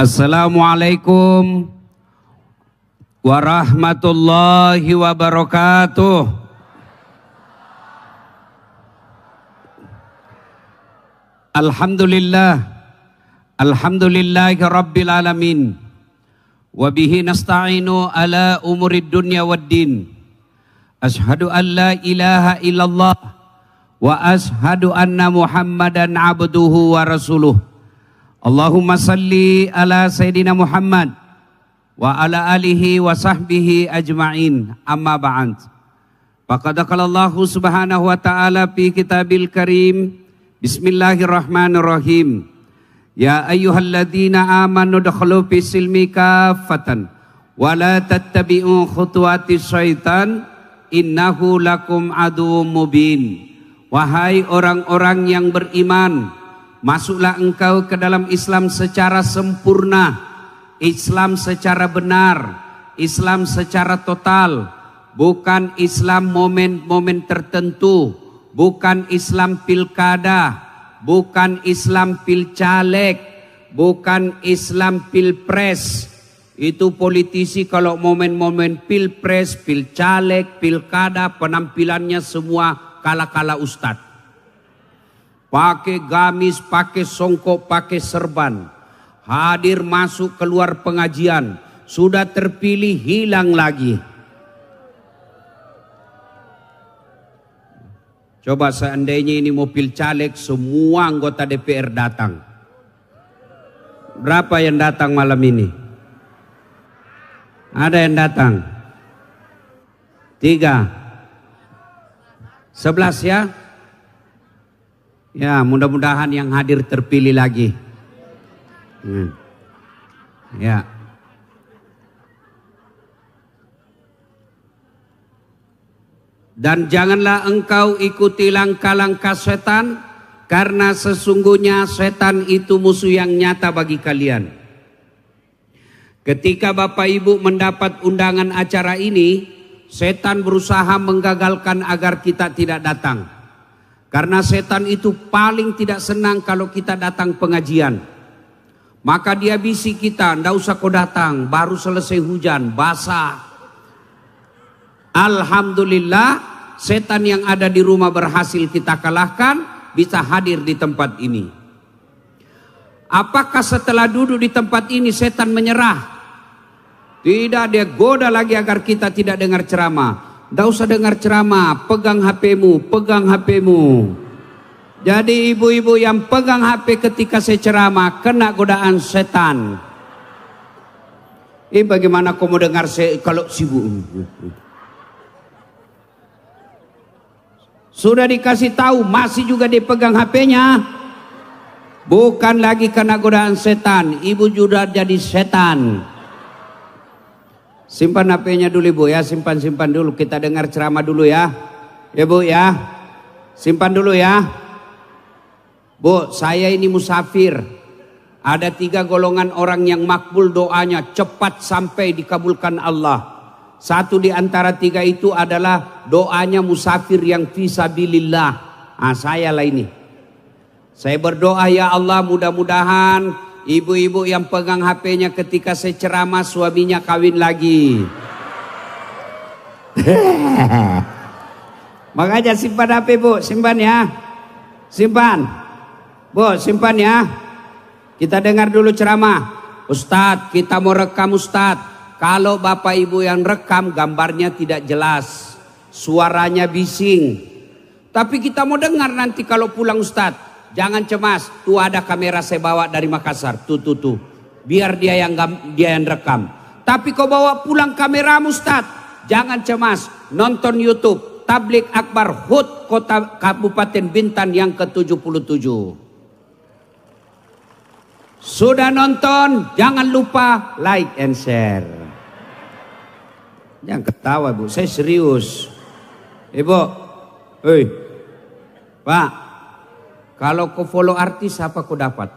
Assalamualaikum warahmatullahi wabarakatuh. Alhamdulillahi rabbil alamin. Wabihi nasta'inu ala umurid dunya waddin. Ashhadu an la ilaha illallah wa ashhadu anna Muhammadan abduhu wa rasuluh. Allahumma salli ala Sayyidina Muhammad wa ala alihi wa sahbihi ajma'in, amma ba'd. Faqad qala Allah subhanahu wa ta'ala fi kitabil karim, bismillahirrahmanirrahim. Ya ayyuhalladzina amanu dakhulu fi silmi kaffatan wa la tattabi'u khutuwati syaitan innahu lakum aduwwum mubin. Wahai orang-orang yang beriman, masuklah engkau ke dalam Islam secara sempurna, Islam secara benar, Islam secara total, bukan Islam momen-momen tertentu, bukan Islam pilkada, bukan Islam pilcaleg, bukan Islam pilpres. Itu politisi kalau momen-momen pilpres, pilcaleg, pilkada, penampilannya semua kala-kala ustadz. Pakai gamis, pakai songkok, pakai serban. Hadir masuk keluar pengajian. Sudah terpilih hilang lagi. Coba seandainya ini mobil caleg, semua anggota DPR datang. Berapa yang datang malam ini? Ada yang datang? 3, 11 ya? Ya, mudah-mudahan yang hadir terpilih lagi. Ya. Dan janganlah engkau ikuti langkah-langkah setan, karena sesungguhnya setan itu musuh yang nyata bagi kalian. Ketika Bapak Ibu mendapat undangan acara ini, setan berusaha menggagalkan agar kita tidak datang. Karena setan itu paling tidak senang kalau kita datang pengajian. Maka dia bisik kita, ndak usah kau datang, baru selesai hujan, basah. Alhamdulillah, setan yang ada di rumah berhasil kita kalahkan, bisa hadir di tempat ini. Apakah setelah duduk di tempat ini setan menyerah? Tidak, dia goda lagi agar kita tidak dengar ceramah. Tidak usah dengar ceramah, pegang HP-mu, pegang HP-mu. Jadi ibu-ibu yang pegang HP ketika saya ceramah, kena godaan setan. Bagaimana kau mau dengar kalau sibuk? Sudah dikasih tahu, masih juga dipegang HP-nya. Bukan lagi kena godaan setan, ibu juga jadi setan. Simpan HP-nya dulu Ibu ya, simpan dulu, kita dengar ceramah dulu ya. Ya Bu ya, simpan dulu ya. Bu, saya ini musafir. Ada 3 golongan orang yang makbul doanya, cepat sampai dikabulkan Allah. Satu di antara 3 itu adalah doanya musafir yang fisabilillah. Saya lah ini. Saya berdoa, ya Allah, mudah-mudahan ibu-ibu yang pegang HP-nya ketika saya ceramah suaminya kawin lagi. Makanya simpan HP Bu, simpan ya. Simpan. Bu, simpan ya. Kita dengar dulu ceramah. Ustadz, kita mau rekam Ustadz. Kalau Bapak Ibu yang rekam gambarnya tidak jelas, suaranya bising. Tapi kita mau dengar nanti kalau pulang Ustadz. Jangan cemas, tuh ada kamera saya bawa dari Makassar, tuh. Biar dia yang rekam. Tapi kau bawa pulang kameramu Ustaz, jangan cemas, nonton YouTube Tablik Akbar HUT Kota Kabupaten Bintan yang ke-77. Sudah nonton, jangan lupa like and share. Jangan ketawa Bu, saya serius. Ibu, Pak, kalau kau follow artis apa kau dapat?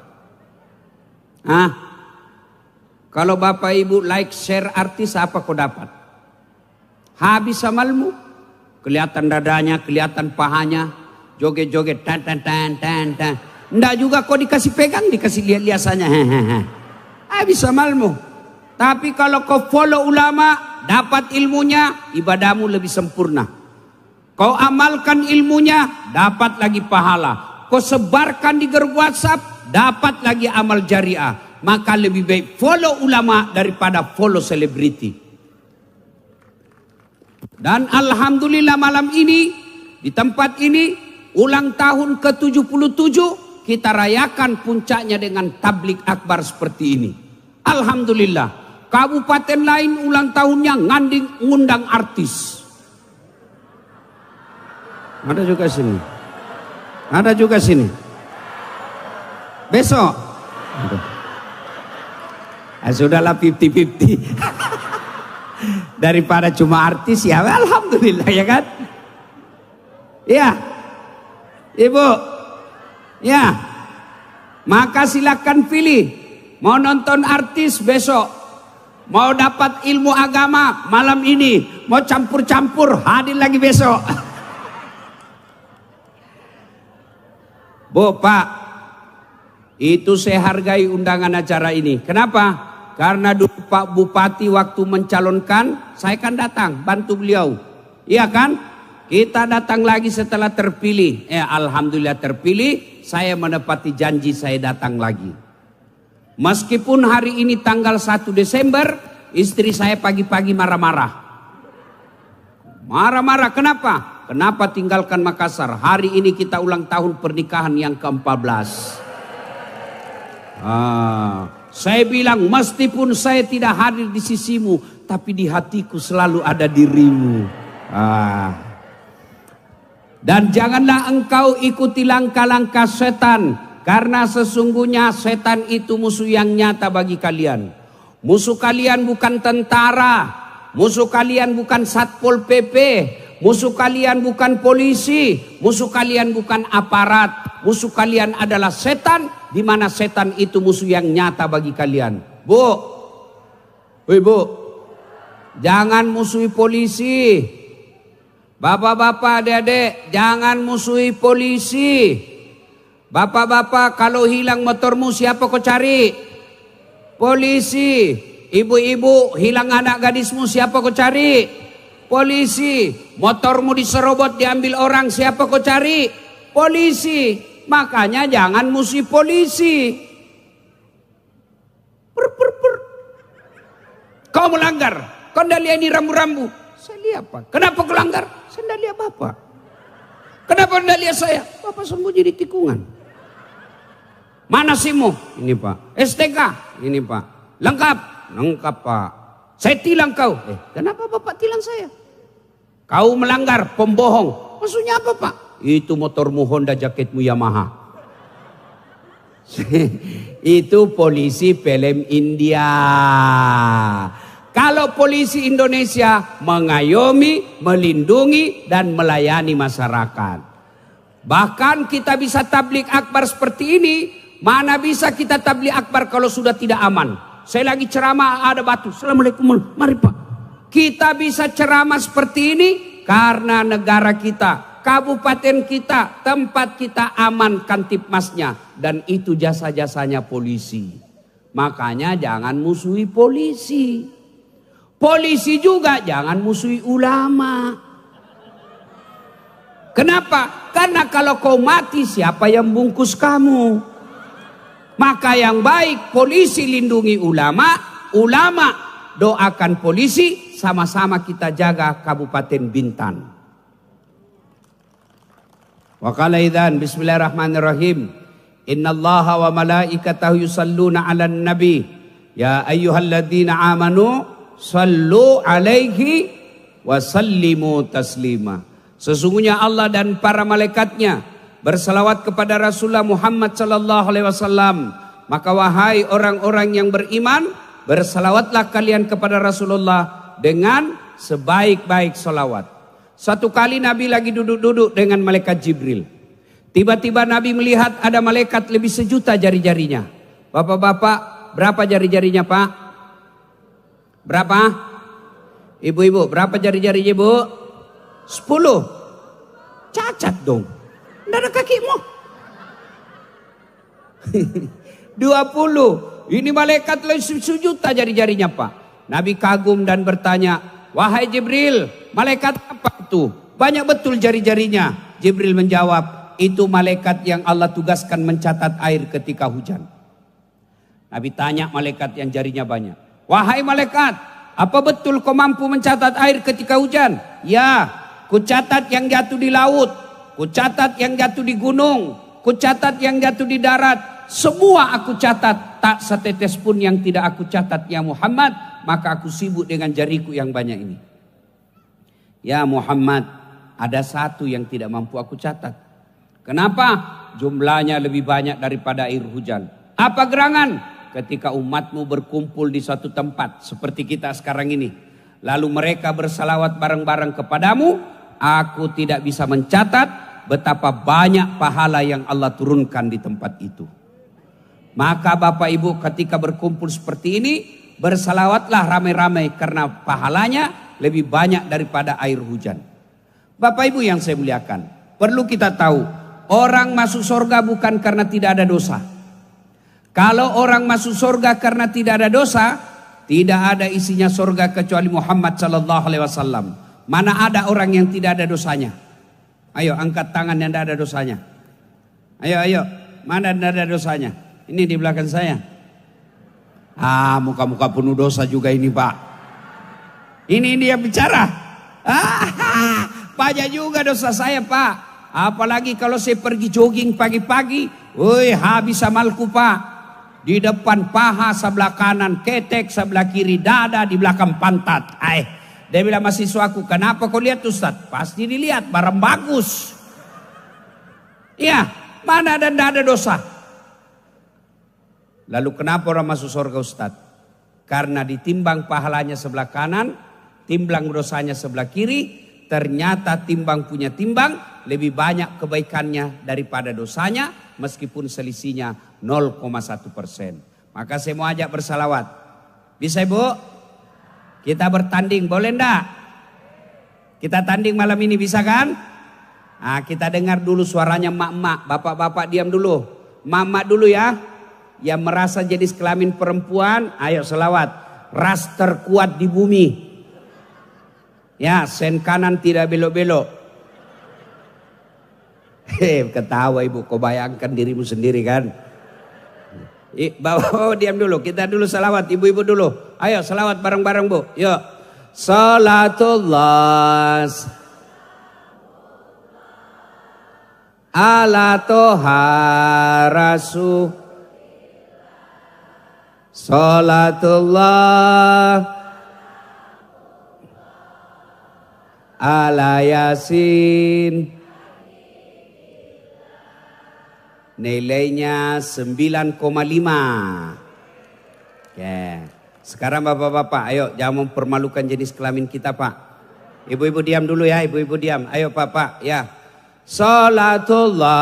Kalau Bapak Ibu like share artis apa kau dapat? Habis amalmu. Kelihatan dadanya, kelihatan pahanya, joget-joget tan. Nggak juga kau dikasih pegang, dikasih lihat-lihat saja. habis amalmu. Tapi kalau kau follow ulama, dapat ilmunya, ibadahmu lebih sempurna. Kau amalkan ilmunya, dapat lagi pahala. Kau sebarkan di grup WhatsApp, dapat lagi amal jariah. Maka lebih baik follow ulama daripada follow selebriti. Dan alhamdulillah malam ini, di tempat ini, ulang tahun ke-77, kita rayakan puncaknya dengan tablik akbar seperti ini. Alhamdulillah. Kabupaten lain ulang tahunnya ngundang artis. Ada juga sini. Ada juga sini. Besok. Sudahlah 50-50. Daripada cuma artis ya alhamdulillah ya kan. Ya. Ibu. Ya. Maka silakan pilih. Mau nonton artis besok. Mau dapat ilmu agama malam ini. Mau campur-campur hadir lagi besok. Bu, Pak. Itu saya hargai undangan acara ini. Kenapa? Karena dulu Pak Bupati waktu mencalonkan, saya kan datang bantu beliau. Iya kan? Kita datang lagi setelah terpilih. Alhamdulillah terpilih, saya menepati janji saya datang lagi. Meskipun hari ini tanggal 1 Desember, istri saya pagi-pagi marah-marah. Marah-marah, kenapa? Kenapa tinggalkan Makassar? Hari ini kita ulang tahun pernikahan yang ke-14. Saya bilang meskipun saya tidak hadir di sisimu, tapi di hatiku selalu ada dirimu. Dan janganlah engkau ikuti langkah-langkah setan, karena sesungguhnya setan itu musuh yang nyata bagi kalian. Musuh kalian bukan tentara, musuh kalian bukan Satpol PP, musuh kalian bukan polisi, musuh kalian bukan aparat, musuh kalian adalah setan, di mana setan itu musuh yang nyata bagi kalian. Bu, ibu, jangan musuhi polisi. Bapak-bapak, adik-adik, jangan musuhi polisi. Bapak-bapak, kalau hilang motormu siapa kau cari? Polisi. Ibu-ibu, hilang anak gadismu siapa kau cari? Polisi. Motormu diserobot diambil orang siapa kau cari? Polisi. Makanya jangan musuhi polisi. Kau melanggar. Kau ndak lihat ini rambu-rambu. Saya lihat Pak. Kenapa kau langgar? Saya ndak lihat Bapak. Kenapa ndak lihat saya? Bapak sembunyi di tikungan. Mana SIM-mu? Ini Pak. STK? Ini Pak. Lengkap? Lengkap Pak. Saya tilang kau. Kenapa Bapak tilang saya? Kau melanggar, pembohong. Maksudnya apa Pak? Itu motormu Honda, jaketmu Yamaha. Itu polisi film India. Kalau polisi Indonesia mengayomi, melindungi dan melayani masyarakat. Bahkan kita bisa tablik akbar seperti ini. Mana bisa kita tablik akbar kalau sudah tidak aman? Saya lagi ceramah ada batu. Assalamualaikum. Mari Pak. Kita bisa ceramah seperti ini karena negara kita, kabupaten kita, tempat kita aman Kantipmasnya. Dan itu jasa-jasanya polisi. Makanya jangan musuhi polisi. Polisi juga jangan musuhi ulama. Kenapa? Karena kalau kau mati siapa yang bungkus kamu? Maka yang baik polisi lindungi ulama, ulama doakan polisi, sama-sama kita jaga Kabupaten Bintan. Wa qala idzan bismillahirrahmanirrahim. Innallaha wa malaikatahu yusalluna 'alan nabi. Ya ayyuhalladzina amanu sallu 'alaihi wa sallimu taslima. Sesungguhnya Allah dan para malaikatnya bersalawat kepada Rasulullah Muhammad sallallahu alaihi wasallam. Maka wahai orang-orang yang beriman, bersalawatlah kalian kepada Rasulullah dengan sebaik-baik salawat. Suatu kali Nabi lagi duduk-duduk dengan malaikat Jibril. Tiba-tiba Nabi melihat ada malaikat lebih sejuta jari-jarinya. Bapak-bapak, berapa jari-jarinya Pak? Berapa? Ibu-ibu, berapa jari-jarinya Bu? 10. Cacat dong. Tidak ada kakimu. 20. ini malaikat sujud tak jari-jarinya Pak. Nabi kagum dan bertanya, wahai Jibril, malaikat apa itu? Banyak betul jari-jarinya. Jibril menjawab, itu malaikat yang Allah tugaskan mencatat air ketika hujan. Nabi tanya malaikat yang jarinya banyak, wahai malaikat, apa betul kau mampu mencatat air ketika hujan? Ya, ku catat yang jatuh di laut, ku catat yang jatuh di gunung, ku catat yang jatuh di darat. Semua aku catat, tak setetes pun yang tidak aku catat ya Muhammad. Maka aku sibuk dengan jariku yang banyak ini. Ya Muhammad, ada satu yang tidak mampu aku catat. Kenapa? Jumlahnya lebih banyak daripada air hujan. Apa gerangan? Ketika umatmu berkumpul di suatu tempat seperti kita sekarang ini, lalu mereka bersalawat bareng-bareng kepadamu, aku tidak bisa mencatat betapa banyak pahala yang Allah turunkan di tempat itu. Maka Bapak Ibu ketika berkumpul seperti ini, bersalawatlah ramai-ramai karena pahalanya lebih banyak daripada air hujan. Bapak Ibu yang saya muliakan, perlu kita tahu, orang masuk surga bukan karena tidak ada dosa. Kalau orang masuk surga karena tidak ada dosa, tidak ada isinya surga kecuali Muhammad sallallahu alaihi wasallam. Mana ada orang yang tidak ada dosanya? Ayo angkat tangan yang tidak ada dosanya. Ayo, mana tidak ada dosanya? Ini di belakang saya. Muka-muka penuh dosa juga ini Pak. Ini dia bicara. Banyak juga dosa saya Pak. Apalagi kalau saya pergi jogging pagi-pagi. Habis amalku Pak. Di depan paha sebelah kanan, ketek sebelah kiri, dada di belakang pantat. Dia bilang mahasiswaku, kenapa kau lihat Ustaz? Pasti dilihat, barang bagus. Iya, mana dan tidak ada dosa. Lalu kenapa orang masuk surga Ustaz? Karena ditimbang pahalanya sebelah kanan, timbang dosanya sebelah kiri. Ternyata timbang punya timbang lebih banyak kebaikannya daripada dosanya, meskipun selisihnya 0,1%. Maka saya mau ajak bersalawat. Bisa Ibu? Kita bertanding, boleh enggak? Kita tanding malam ini, bisa kan? Kita dengar dulu suaranya emak-emak. Bapak-bapak diam dulu. Emak-emak dulu ya. Yang merasa jenis kelamin perempuan, ayo selawat. Ras terkuat di bumi. Ya, sen kanan tidak belok-belok. Ketawa Ibu, kau bayangkan dirimu sendiri kan? Bawa diam dulu, kita dulu salawat, ibu-ibu dulu. Ayo salawat bareng-bareng Bu, yuk. Salatullah ala toha rasul. Salatullah ala yasin. Nilainya 9,5. Oke. Sekarang bapak-bapak, ayo jangan mempermalukan jenis kelamin kita Pak. Ibu-ibu diam dulu ya, ibu-ibu diam. Ayo Pak, ya. Salatullah.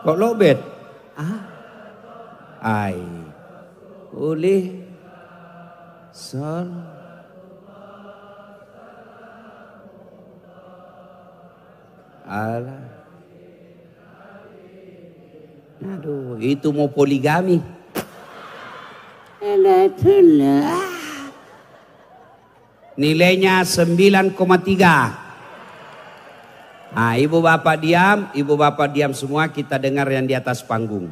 Kok lobet? Boleh. Aduh, itu mau poligami. Nilainya 9,3. Ibu bapak diam semua, kita dengar yang di atas panggung.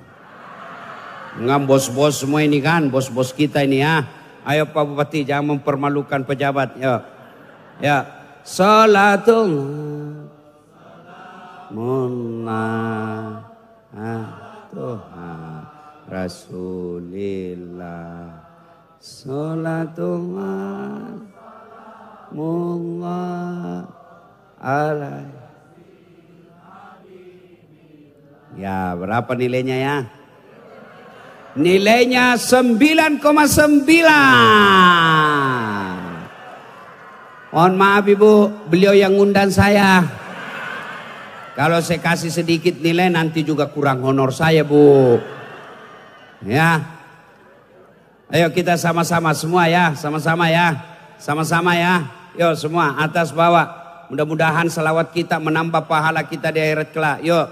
Enggak bos-bos semua ini kan, bos-bos kita ini ya. Ayo Pak Bupati, jangan mempermalukan pejabat. Yuk. Ya. Salatullah Munah Tuhan Rasulillah. Salatullah Mullah alaihi. Ya, berapa nilainya ya? Nilainya 9,9. Mohon maaf Ibu, beliau yang ngundang saya. Kalau saya kasih sedikit nilai nanti juga kurang honor saya Bu. Ya. Ayo kita sama-sama semua ya, sama-sama ya. Sama-sama ya. Yuk semua atas bawah. Mudah-mudahan selawat kita menambah pahala kita di akhirat kelak. Yuk.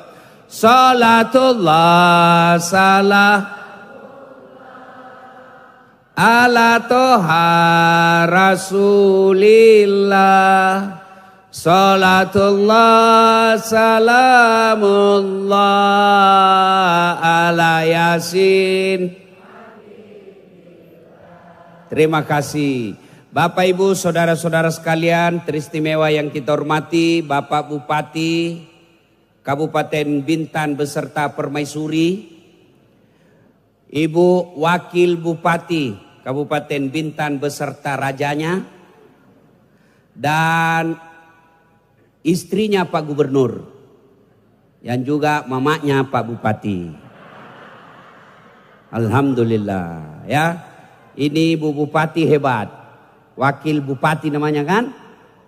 Salatullah salam ala toha rasulillah. Salatullah salamullah ala yasin. Terima kasih Bapak Ibu saudara-saudara sekalian teristimewa yang kita hormati, Bapak Bupati Kabupaten Bintan beserta permaisuri, Ibu Wakil Bupati Kabupaten Bintan beserta rajanya, dan istrinya Pak Gubernur, yang juga mamanya Pak Bupati. Alhamdulillah ya, ini Ibu Bupati hebat, Wakil Bupati namanya kan?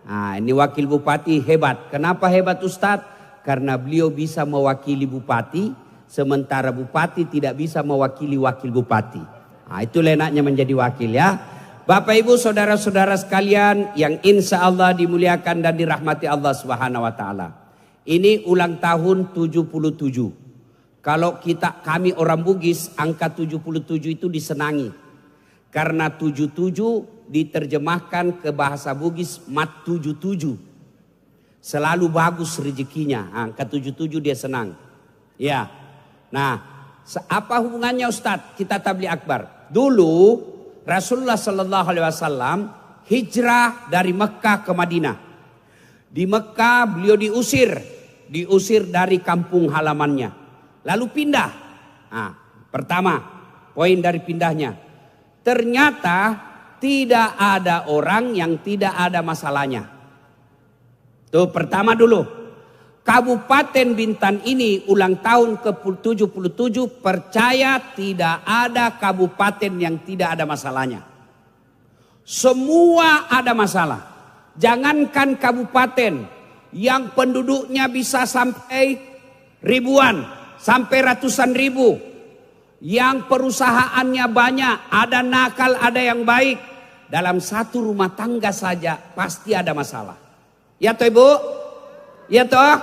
Nah, ini Wakil Bupati hebat. Kenapa hebat Ustadz? Karena beliau bisa mewakili Bupati, sementara Bupati tidak bisa mewakili Wakil Bupati. Nah, itu enaknya menjadi wakil ya. Bapak Ibu saudara-saudara sekalian yang insya Allah dimuliakan dan dirahmati Allah Subhanahu wa taala. Ini ulang tahun 77. Kalau kami orang Bugis, angka 77 itu disenangi. Karena 77 diterjemahkan ke bahasa Bugis mat 77. Selalu bagus rezekinya. Angka 77 dia senang. Ya. Nah, apa hubungannya Ustadz? Kita tabligh akbar. Dulu Rasulullah Sallallahu Alaihi Wasallam hijrah dari Mekah ke Madinah. Di Mekah beliau diusir dari kampung halamannya. Lalu pindah. Nah, pertama poin dari pindahnya. Ternyata tidak ada orang yang tidak ada masalahnya. Tuh pertama dulu, Kabupaten Bintan ini ulang tahun ke-77, percaya tidak ada kabupaten yang tidak ada masalahnya. Semua ada masalah. Jangankan kabupaten yang penduduknya bisa sampai ribuan, sampai ratusan ribu. Yang perusahaannya banyak, ada nakal, ada yang baik. Dalam satu rumah tangga saja pasti ada masalah. Ya toh Ibu? Ya toh?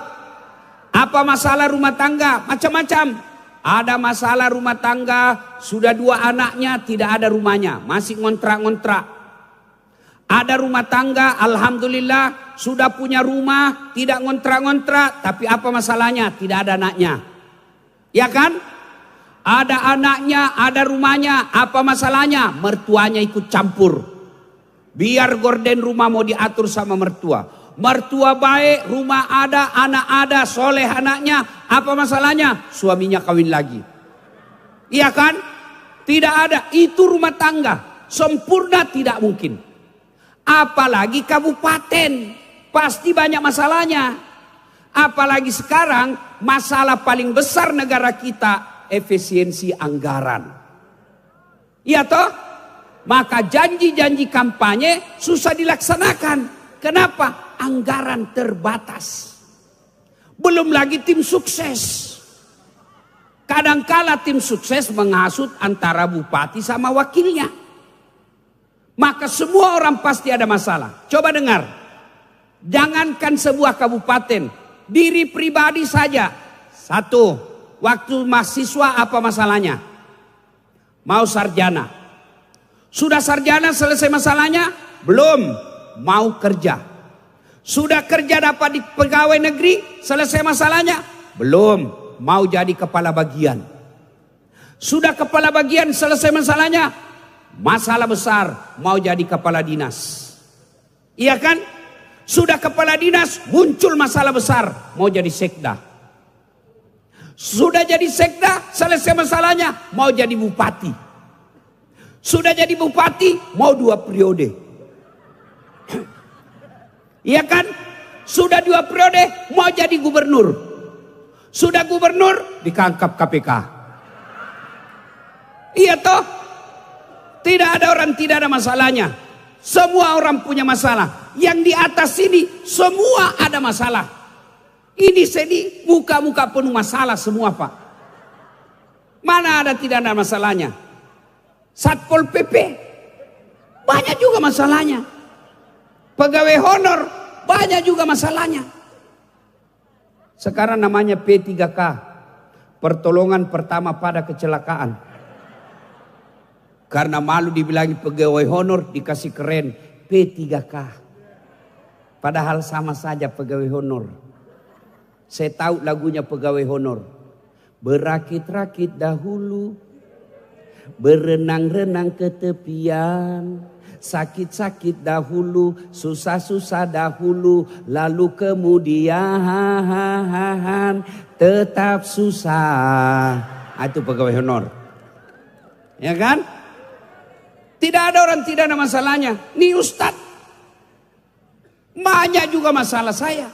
Apa masalah rumah tangga? Macam-macam. Ada masalah rumah tangga, sudah 2 anaknya tidak ada rumahnya, masih ngontrak-ngontrak. Ada rumah tangga, alhamdulillah sudah punya rumah, tidak ngontrak-ngontrak, tapi apa masalahnya? Tidak ada anaknya. Ya kan? Ada anaknya, ada rumahnya, apa masalahnya? Mertuanya ikut campur. Biar gorden rumah mau diatur sama mertua. Mertua baik, rumah ada, anak ada, soleh anaknya. Apa masalahnya? Suaminya kawin lagi. Iya kan? Tidak ada. Itu rumah tangga. Sempurna tidak mungkin. Apalagi kabupaten. Pasti banyak masalahnya. Apalagi sekarang masalah paling besar negara kita efisiensi anggaran. Iya toh? Maka janji-janji kampanye susah dilaksanakan. Kenapa? Anggaran terbatas. Belum lagi tim sukses. Kadangkala tim sukses menghasut antara bupati sama wakilnya. Maka semua orang pasti ada masalah. Coba dengar. Jangankan sebuah kabupaten. Diri pribadi saja. Satu. Waktu mahasiswa apa masalahnya? Mau sarjana. Sudah sarjana selesai masalahnya? Belum. Mau kerja. Sudah kerja dapat di pegawai negeri, selesai masalahnya? Belum, mau jadi kepala bagian. Sudah kepala bagian, selesai masalahnya? Masalah besar, mau jadi kepala dinas. Iya kan? Sudah kepala dinas, muncul masalah besar, mau jadi sekda. Sudah jadi sekda, selesai masalahnya, mau jadi bupati. Sudah jadi bupati, mau 2 periode. Iya kan? Sudah 2 periode mau jadi gubernur. Sudah gubernur ditangkap KPK. Iya toh? Tidak ada orang tidak ada masalahnya. Semua orang punya masalah. Yang di atas ini semua ada masalah. Ini sini muka-muka penuh masalah semua Pak. Mana ada tidak ada masalahnya? Satpol PP banyak juga masalahnya. Pegawai honor banyak juga masalahnya. Sekarang namanya P3K. pertolongan pertama pada kecelakaan. Karena malu dibilangi pegawai honor, dikasih keren P3K. Padahal sama saja pegawai honor. Saya tahu lagunya pegawai honor. Berakit-rakit dahulu, berenang-renang ke tepian. Sakit-sakit dahulu, susah-susah dahulu, lalu kemudian tetap susah. Itu pegawai honor. Ya kan? Tidak ada orang tidak ada masalahnya. Nih Ustadz, banyak juga masalah saya.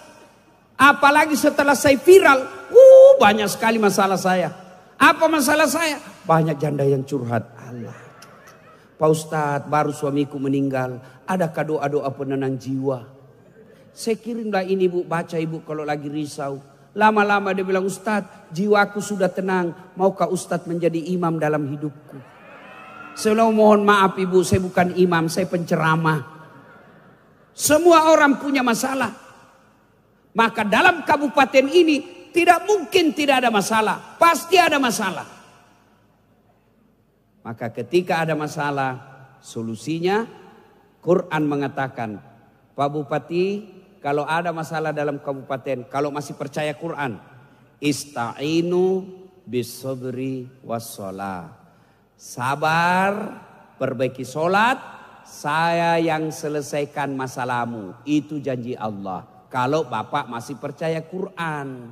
Apalagi setelah saya viral, banyak sekali masalah saya. Apa masalah saya? Banyak janda yang curhat. Allah, Pak Ustadz, baru suamiku meninggal. Adakah doa-doa penenang jiwa? Saya kirimlah ini Bu, baca Ibu kalau lagi risau. Lama-lama dia bilang, Ustadz, jiwaku sudah tenang. Maukah Ustadz menjadi imam dalam hidupku? Saya mohon maaf Ibu, saya bukan imam, saya penceramah. Semua orang punya masalah. Maka dalam kabupaten ini tidak mungkin tidak ada masalah. Pasti ada masalah. Maka ketika ada masalah, solusinya Quran mengatakan, Pak Bupati, kalau ada masalah dalam kabupaten, kalau masih percaya Quran, ista'inu bis-sabri was-shalah. Sabar, perbaiki sholat, saya yang selesaikan masalahmu. Itu janji Allah. Kalau Bapak masih percaya Quran.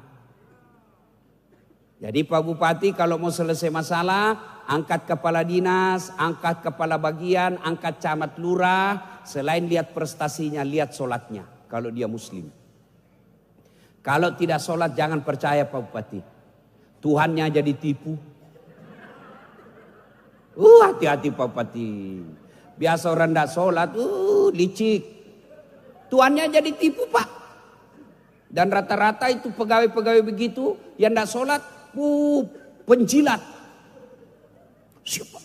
Jadi Pak Bupati kalau mau selesai masalah, angkat kepala dinas, angkat kepala bagian, angkat camat lurah. Selain lihat prestasinya, lihat sholatnya. Kalau dia muslim. Kalau tidak sholat jangan percaya Pak Bupati. Tuhannya jadi tipu. Hati-hati Pak Bupati. Biasa orang tidak sholat, licik. Tuannya jadi tipu Pak. Dan rata-rata itu pegawai-pegawai begitu yang tidak sholat, penjilat. Siapa?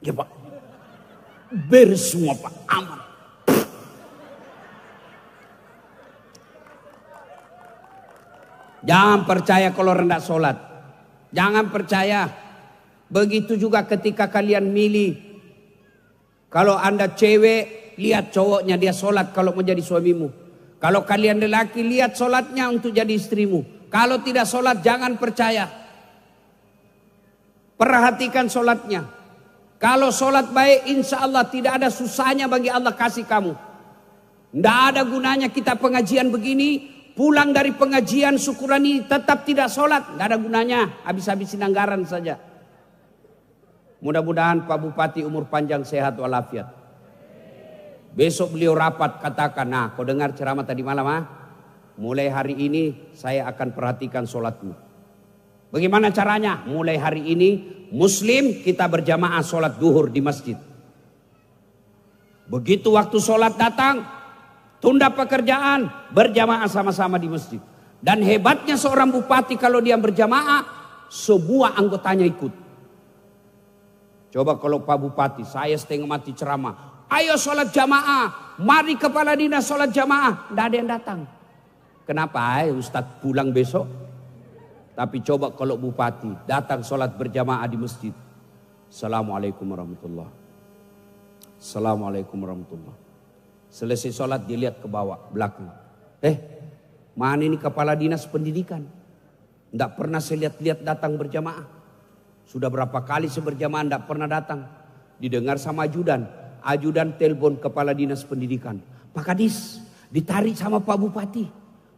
Ya Pak. Beres semua Pak, aman. Jangan percaya kalau rendah sholat. Jangan percaya. Begitu juga ketika kalian milih. Kalau Anda cewek, lihat cowoknya dia sholat kalau mau jadi suamimu. Kalau kalian lelaki, lihat sholatnya untuk jadi istrimu. Kalau tidak sholat, jangan percaya. Perhatikan sholatnya. Kalau sholat baik, insya Allah tidak ada susahnya bagi Allah kasih kamu. Tidak ada gunanya kita pengajian begini. Pulang dari pengajian syukuran ini tetap tidak sholat. Tidak ada gunanya, habis-habisin anggaran saja. Mudah-mudahan Pak Bupati umur panjang, sehat walafiat. Besok beliau rapat katakan, nah kau dengar ceramah tadi malam mulai hari ini saya akan perhatikan sholatmu. Bagaimana caranya? Mulai hari ini muslim kita berjamaah sholat duhur di masjid. Begitu waktu sholat datang, tunda pekerjaan, berjamaah sama-sama di masjid. Dan hebatnya seorang bupati kalau dia berjamaah, semua anggotanya ikut. Coba kalau Pak Bupati, saya setengah mati ceramah. Ayo sholat jamaah, mari kepala dinas sholat jamaah. Tidak ada yang datang. Kenapa? Ustadz pulang besok. Tapi coba kalau Bupati datang sholat berjamaah di masjid. Assalamualaikum warahmatullahi. Assalamualaikum warahmatullahi. Selesai sholat dilihat ke bawah, belakang. Mana ini kepala dinas pendidikan? Tidak pernah saya lihat datang berjamaah. Sudah berapa kali saya berjamaah tidak pernah datang. Didengar sama ajudan. Ajudan telepon kepala dinas pendidikan. Pak Kadis ditarik sama Pak Bupati.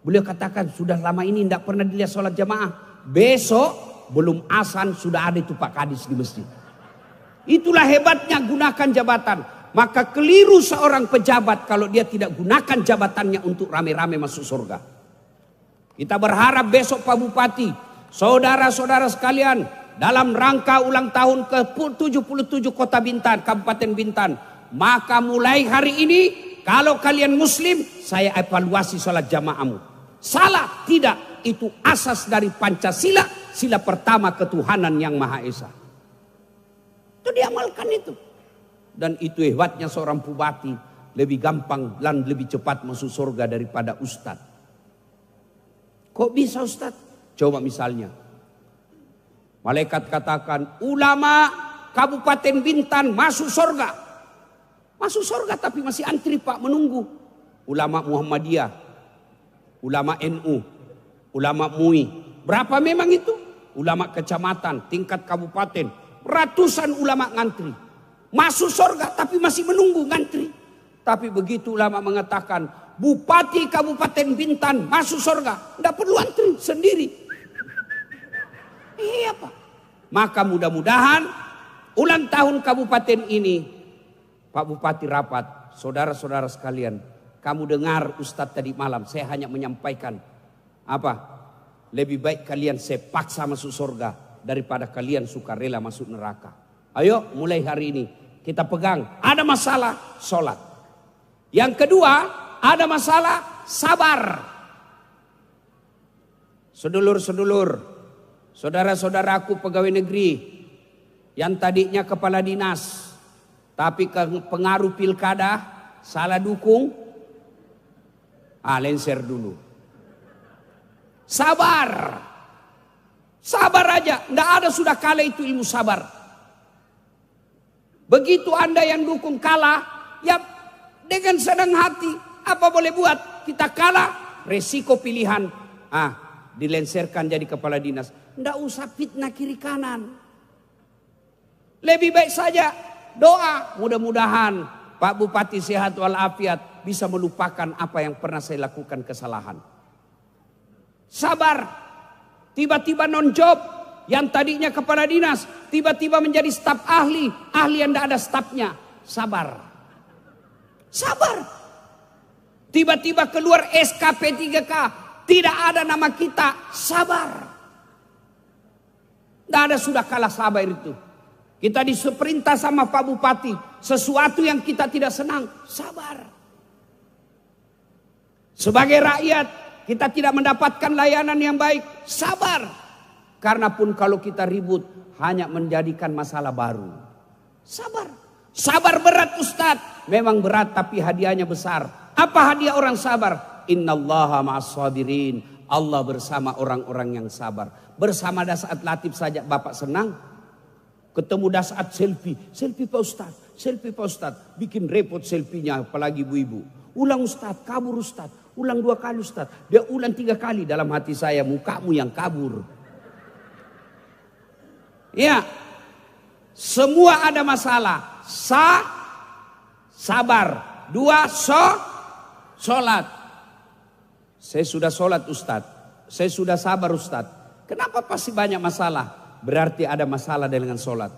Beliau katakan sudah lama ini tidak pernah dilihat sholat jamaah. Besok belum azan sudah ada itu Pak Kadis di masjid. Itulah hebatnya gunakan jabatan. Maka keliru seorang pejabat kalau dia tidak gunakan jabatannya untuk rame-rame masuk surga. Kita berharap besok Pak Bupati, saudara-saudara sekalian, dalam rangka ulang tahun ke-77 Kota Bintan, Kabupaten Bintan. Maka mulai hari ini, kalau kalian muslim, saya evaluasi sholat jamaahmu. Salah? Tidak. Itu asas dari Pancasila, sila pertama ketuhanan yang Maha Esa. Itu diamalkan itu. Dan itu hebatnya seorang bupati, lebih gampang dan lebih cepat masuk surga daripada ustadz. Kok bisa ustadz? Coba misalnya, malaikat katakan ulama Kabupaten Bintan masuk surga. Masuk surga tapi masih antri Pak menunggu. Ulama Muhammadiyah, ulama NU, ulama MUI. Berapa memang itu? Ulama kecamatan, tingkat kabupaten. Ratusan ulama ngantri. Masuk surga tapi masih menunggu ngantri. Tapi begitu ulama mengatakan Bupati Kabupaten Bintan masuk surga, tidak perlu antri sendiri. Iya Pak. Maka mudah-mudahan ulang tahun kabupaten ini, Pak Bupati rapat, saudara-saudara sekalian, kamu dengar Ustadz tadi malam, saya hanya menyampaikan apa? Lebih baik kalian saya paksa masuk surga daripada kalian sukarela masuk neraka. Ayo mulai hari ini kita pegang. Ada masalah sholat. Yang kedua ada masalah sabar. Sedulur-sedulur, saudara-saudaraku pegawai negeri yang tadinya kepala dinas, tapi pengaruh pilkada salah dukung, lenser dulu. Sabar. Sabar aja. Tidak ada sudah kalah itu ilmu sabar. Begitu Anda yang dukung kalah, ya dengan senang hati. Apa boleh buat? Kita kalah. Resiko pilihan. Dilenserkan jadi kepala dinas. Tidak usah fitnah kiri kanan. Lebih baik saja doa. Mudah-mudahan Pak Bupati sehat walafiat bisa melupakan apa yang pernah saya lakukan kesalahan. Sabar. Tiba-tiba non job yang tadinya kepala dinas tiba-tiba menjadi staf ahli yang tidak ada stafnya. Sabar. Sabar. Tiba-tiba keluar SKP 3K tidak ada nama kita. Sabar. Tidak ada sudah kalah sabar itu. Kita diperintah sama Pak Bupati sesuatu yang kita tidak senang. Sabar. Sebagai rakyat kita tidak mendapatkan layanan yang baik, sabar. Karena pun kalau kita ribut hanya menjadikan masalah baru. Sabar. Sabar berat Ustadz. Memang berat tapi hadiahnya besar. Apa hadiah orang sabar? Innallaha ma'as sabirin. Allah bersama orang-orang yang sabar. Bersama Dasaat Latif saja Bapak senang. Ketemu Dasaat selfie. Selfie Pak Ustadz. Selfie Pak Ustadz. Bikin repot selfie-nya apalagi ibu-ibu. Ulang Ustadz, kabur Ustadz. Ulang 2 kali Ustadz. Dia ulang 3 kali. Dalam hati saya, mukamu yang kabur. Ya. Semua ada masalah. Sabar. 2, sholat. Saya sudah sholat Ustadz. Saya sudah sabar Ustadz. Kenapa pasti banyak masalah? Berarti ada masalah dengan sholat.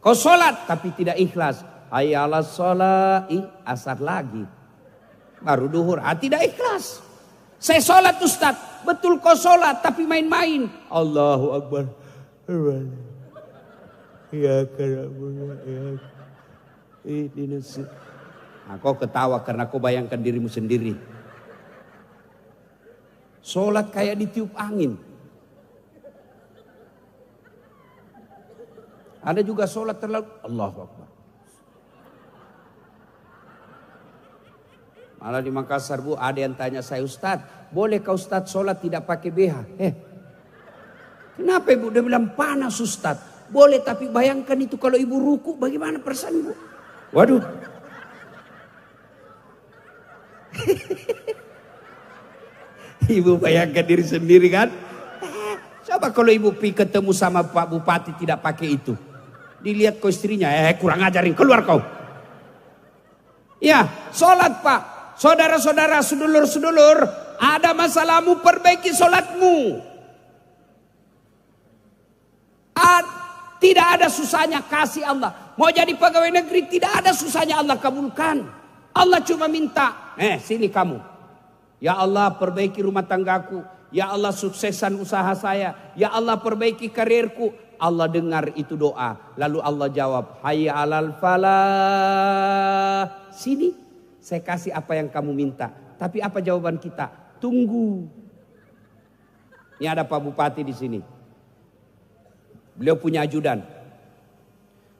Kau sholat tapi tidak ikhlas. Hayya 'alas sholat. Asar lagi. Baru duhur, tidak ikhlas. Saya sholat Ustaz, betul kau sholat tapi main-main. Allahu Akbar. Ya kau ketawa karena kau bayangkan dirimu sendiri. Sholat kayak ditiup angin. Ada juga sholat terlalu Allahu Akbar. Malah di Makassar Bu ada yang tanya saya, Ustadz boleh kau Ustadz sholat tidak pakai BH? Kenapa Ibu? Dia bilang panas Ustadz. Boleh tapi bayangkan itu kalau Ibu ruku bagaimana perasaan Ibu? Waduh. Ibu bayangkan diri sendiri kan? Coba kalau Ibu ketemu sama Pak Bupati tidak pakai itu. Dilihat kau istrinya, kurang ajarin, keluar kau. Ya, sholat Pak. Saudara-saudara, sedulur-sedulur, ada masalahmu, perbaiki sholatmu. Tidak ada susahnya kasih Allah. Mau jadi pegawai negeri tidak ada susahnya Allah kabulkan. Allah cuma minta, sini kamu. Ya Allah perbaiki rumah tanggaku. Ya Allah suksesan usaha saya. Ya Allah perbaiki karirku. Allah dengar itu doa. Lalu Allah jawab, hayya 'alal falah. Sini. Saya kasih apa yang kamu minta. Tapi apa jawaban kita? Tunggu. Ini ada Pak Bupati di sini. Beliau punya ajudan.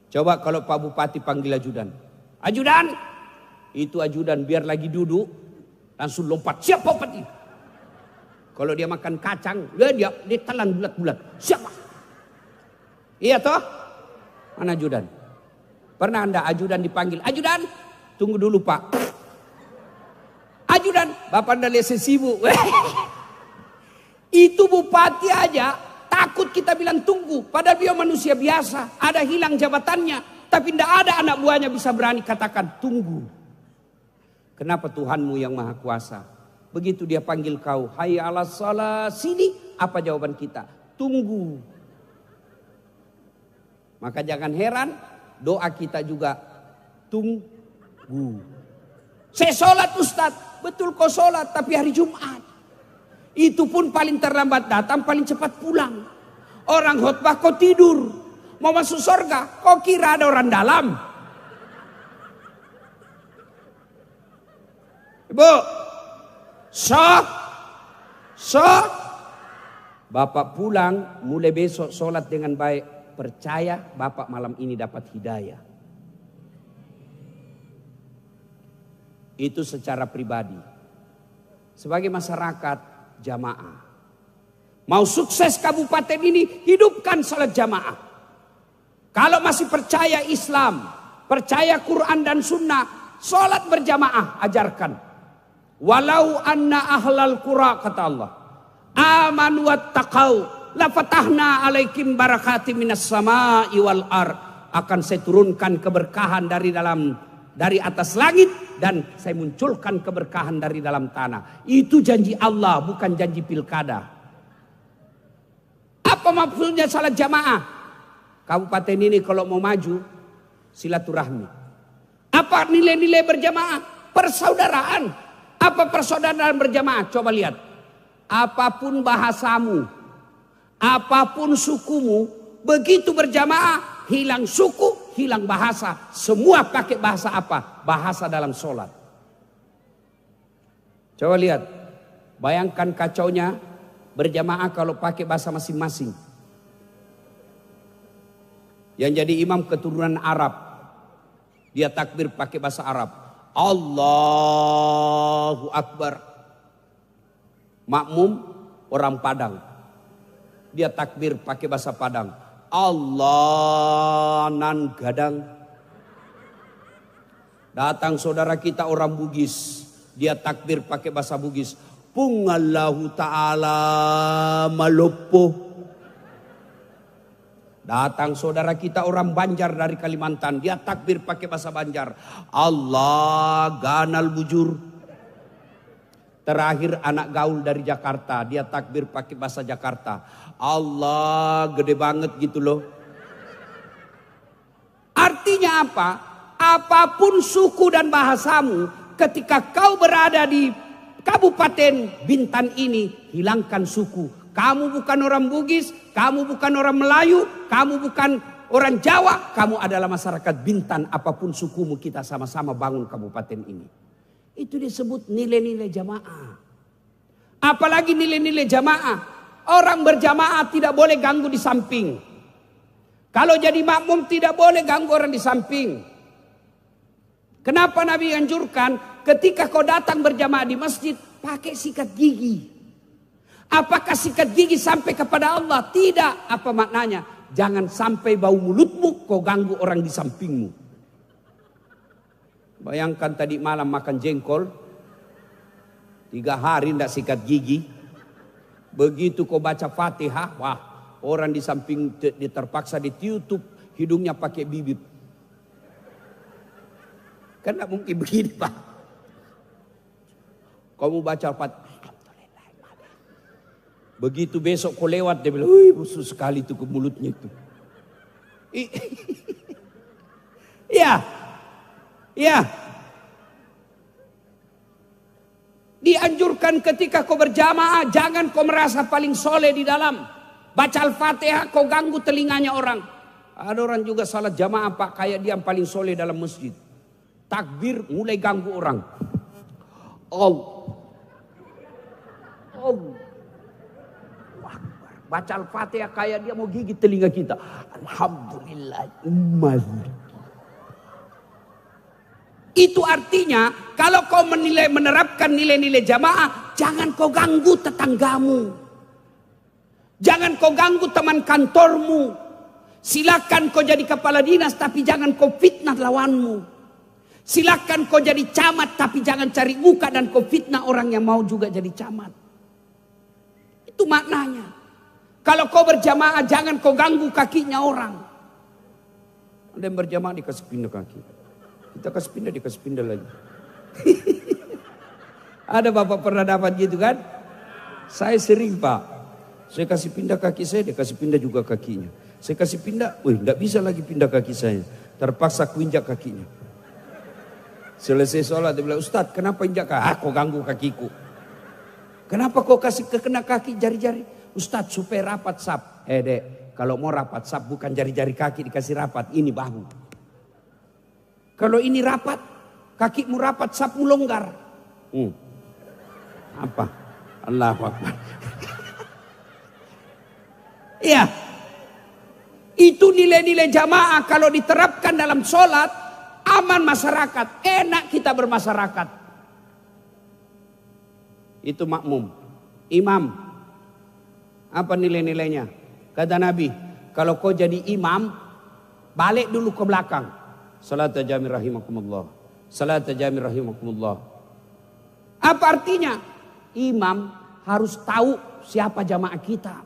Coba kalau Pak Bupati panggil ajudan. Ajudan. Itu ajudan biar lagi duduk. Langsung lompat. Siap Pak Bupati. Kalau dia makan kacang, dia telan bulat-bulat. Siapa? Iya toh? Mana ajudan? Pernah Anda ajudan dipanggil? Ajudan, tunggu dulu Pak. Ajudan, Bapak Anda lihat sibuk. Itu bupati aja takut kita bilang tunggu. Padahal dia manusia biasa. Ada hilang jabatannya. Tapi tidak ada anak buahnya bisa berani katakan tunggu. Kenapa Tuhanmu yang maha kuasa? Begitu dia panggil kau, hayya ala shalah, sini. Apa jawaban kita? Tunggu. Maka jangan heran, doa kita juga tunggu. Saya sholat Ustaz, betul kau sholat tapi hari Jumat. Itu pun paling terlambat datang, paling cepat pulang. Orang khotbah kau tidur. Mau masuk surga, kau kira ada orang dalam? Ibu, Bapak pulang, mulai besok sholat dengan baik. Percaya Bapak malam ini dapat hidayah. Itu secara pribadi. Sebagai masyarakat, jamaah. Mau sukses kabupaten ini, hidupkan salat jamaah. Kalau masih percaya Islam, percaya Quran dan Sunnah, salat berjamaah, ajarkan. Walau anna ahlal qura, kata Allah, amanu wattaqau, la fatahna alaikum barakatim minas sama'i wal ar. Akan saya turunkan keberkahan dari atas langit dan saya munculkan keberkahan dari dalam tanah. Itu janji Allah, bukan janji pilkada. Apa maksudnya salat jamaah? Kabupaten ini kalau mau maju, silaturahmi. Apa nilai-nilai berjamaah? Persaudaraan. Apa persaudaraan berjamaah? Coba lihat. Apapun bahasamu, apapun sukumu, begitu berjamaah, hilang suku, hilang bahasa. Semua pakai bahasa apa? Bahasa dalam sholat. Coba lihat. Bayangkan kacaunya berjamaah kalau pakai bahasa masing-masing. Yang jadi imam keturunan Arab, dia takbir pakai bahasa Arab. Allahu Akbar. Makmum orang Padang, dia takbir pakai bahasa Padang. Allah nan gadang. Datang saudara kita orang Bugis, dia takbir pakai bahasa Bugis. Pungallahu ta'ala malopo. Datang saudara kita orang Banjar dari Kalimantan, dia takbir pakai bahasa Banjar. Allah ganal bujur. Terakhir anak gaul dari Jakarta, dia takbir pakai bahasa Jakarta. Allah gede banget gitu loh. Artinya apa? Apapun suku dan bahasamu, ketika kau berada di Kabupaten Bintan ini, hilangkan suku. Kamu bukan orang Bugis, kamu bukan orang Melayu, kamu bukan orang Jawa, kamu adalah masyarakat Bintan. Apapun sukumu, kita sama-sama bangun kabupaten ini. Itu disebut nilai-nilai jamaah. Apalagi nilai-nilai jamaah. Orang berjamaah tidak boleh ganggu di samping. Kalau jadi makmum tidak boleh ganggu orang di samping. Kenapa Nabi anjurkan ketika kau datang berjamaah di masjid, pakai sikat gigi. Apakah sikat gigi sampai kepada Allah? Tidak. Apa maknanya? Jangan sampai bau mulutmu kau ganggu orang di sampingmu. Bayangkan tadi malam makan jengkol, 3 hari tidak sikat gigi. Begitu kau baca Fatihah, wah, orang di samping terpaksa ditutup hidungnya pakai bibir. Kan tidak mungkin begini Pak. Kamu baca Fatihah, begitu besok kau lewat, dia bilang, wih busuk sekali itu ke mulutnya itu. Iya. Ya. Dianjurkan ketika kau berjamaah, jangan kau merasa paling soleh di dalam. Baca Al-Fatihah kau ganggu telinganya orang. Ada orang juga salat jamaah Pak, kayak dia yang paling soleh dalam masjid. Takbir mulai ganggu orang. Baca Al-Fatihah kayak dia mau gigit telinga kita. Alhamdulillah. Itu artinya Kalau kau menerapkan nilai-nilai jamaah, jangan kau ganggu tetanggamu. Jangan kau ganggu teman kantormu. Silakan kau jadi kepala dinas, tapi jangan kau fitnah lawanmu. Silakan kau jadi camat, tapi jangan cari muka dan kau fitnah orang yang mau juga jadi camat. Itu maknanya. Kalau kau berjamaah, jangan kau ganggu kakinya orang. Ada yang berjamaah dikasih pindah kaki. Kita kasih pindah, dikasih pindah lagi. Ada bapak pernah dapat gitu kan? Saya sering pak. Saya kasih pindah kaki saya, dia kasih pindah juga kakinya. Saya kasih pindah, enggak bisa lagi pindah kaki saya. Terpaksa ku injak kakinya. Selesai sholat dia bilang, Ustadz kenapa injak kaki? Kau ganggu kakiku. Kenapa kau kasih kena kaki jari-jari? Ustadz supaya rapat sap. Dek, kalau mau rapat sap bukan jari-jari kaki dikasih rapat, ini bahu. Kalau ini rapat, kakimu rapat, sapmu longgar. Apa? Allahu Akbar. Iya. Itu nilai-nilai jamaah kalau diterapkan dalam sholat, aman masyarakat, enak kita bermasyarakat. Itu makmum. Imam, apa nilai-nilainya? Kata Nabi, kalau kau jadi imam, balik dulu ke belakang. Salat jami rahimakumullah. Salat jami rahimakumullah. Apa artinya? Imam harus tahu siapa jamaah kita.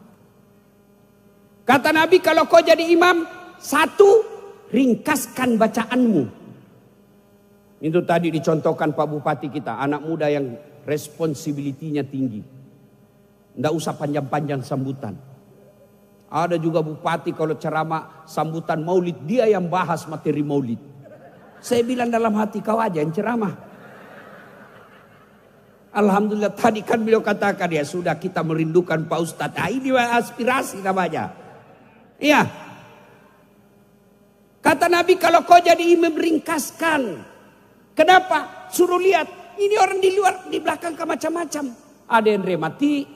Kata Nabi, kalau kau jadi imam, satu, ringkaskan bacaanmu. Itu tadi dicontohkan Pak Bupati kita, anak muda yang responsibility-nya tinggi. Tidak usah panjang-panjang sambutan. Ada juga bupati kalau ceramah sambutan maulid, dia yang bahas materi maulid. Saya bilang dalam hati, kau aja yang ceramah. Alhamdulillah tadi kan beliau katakan, ya sudah kita merindukan Pak Ustadz. Ini aspirasi namanya. Iya. Kata Nabi, kalau kau jadi imam ringkaskan. Kenapa? Suruh lihat. Ini orang di luar, di belakang ke macam-macam. Ada yang remati.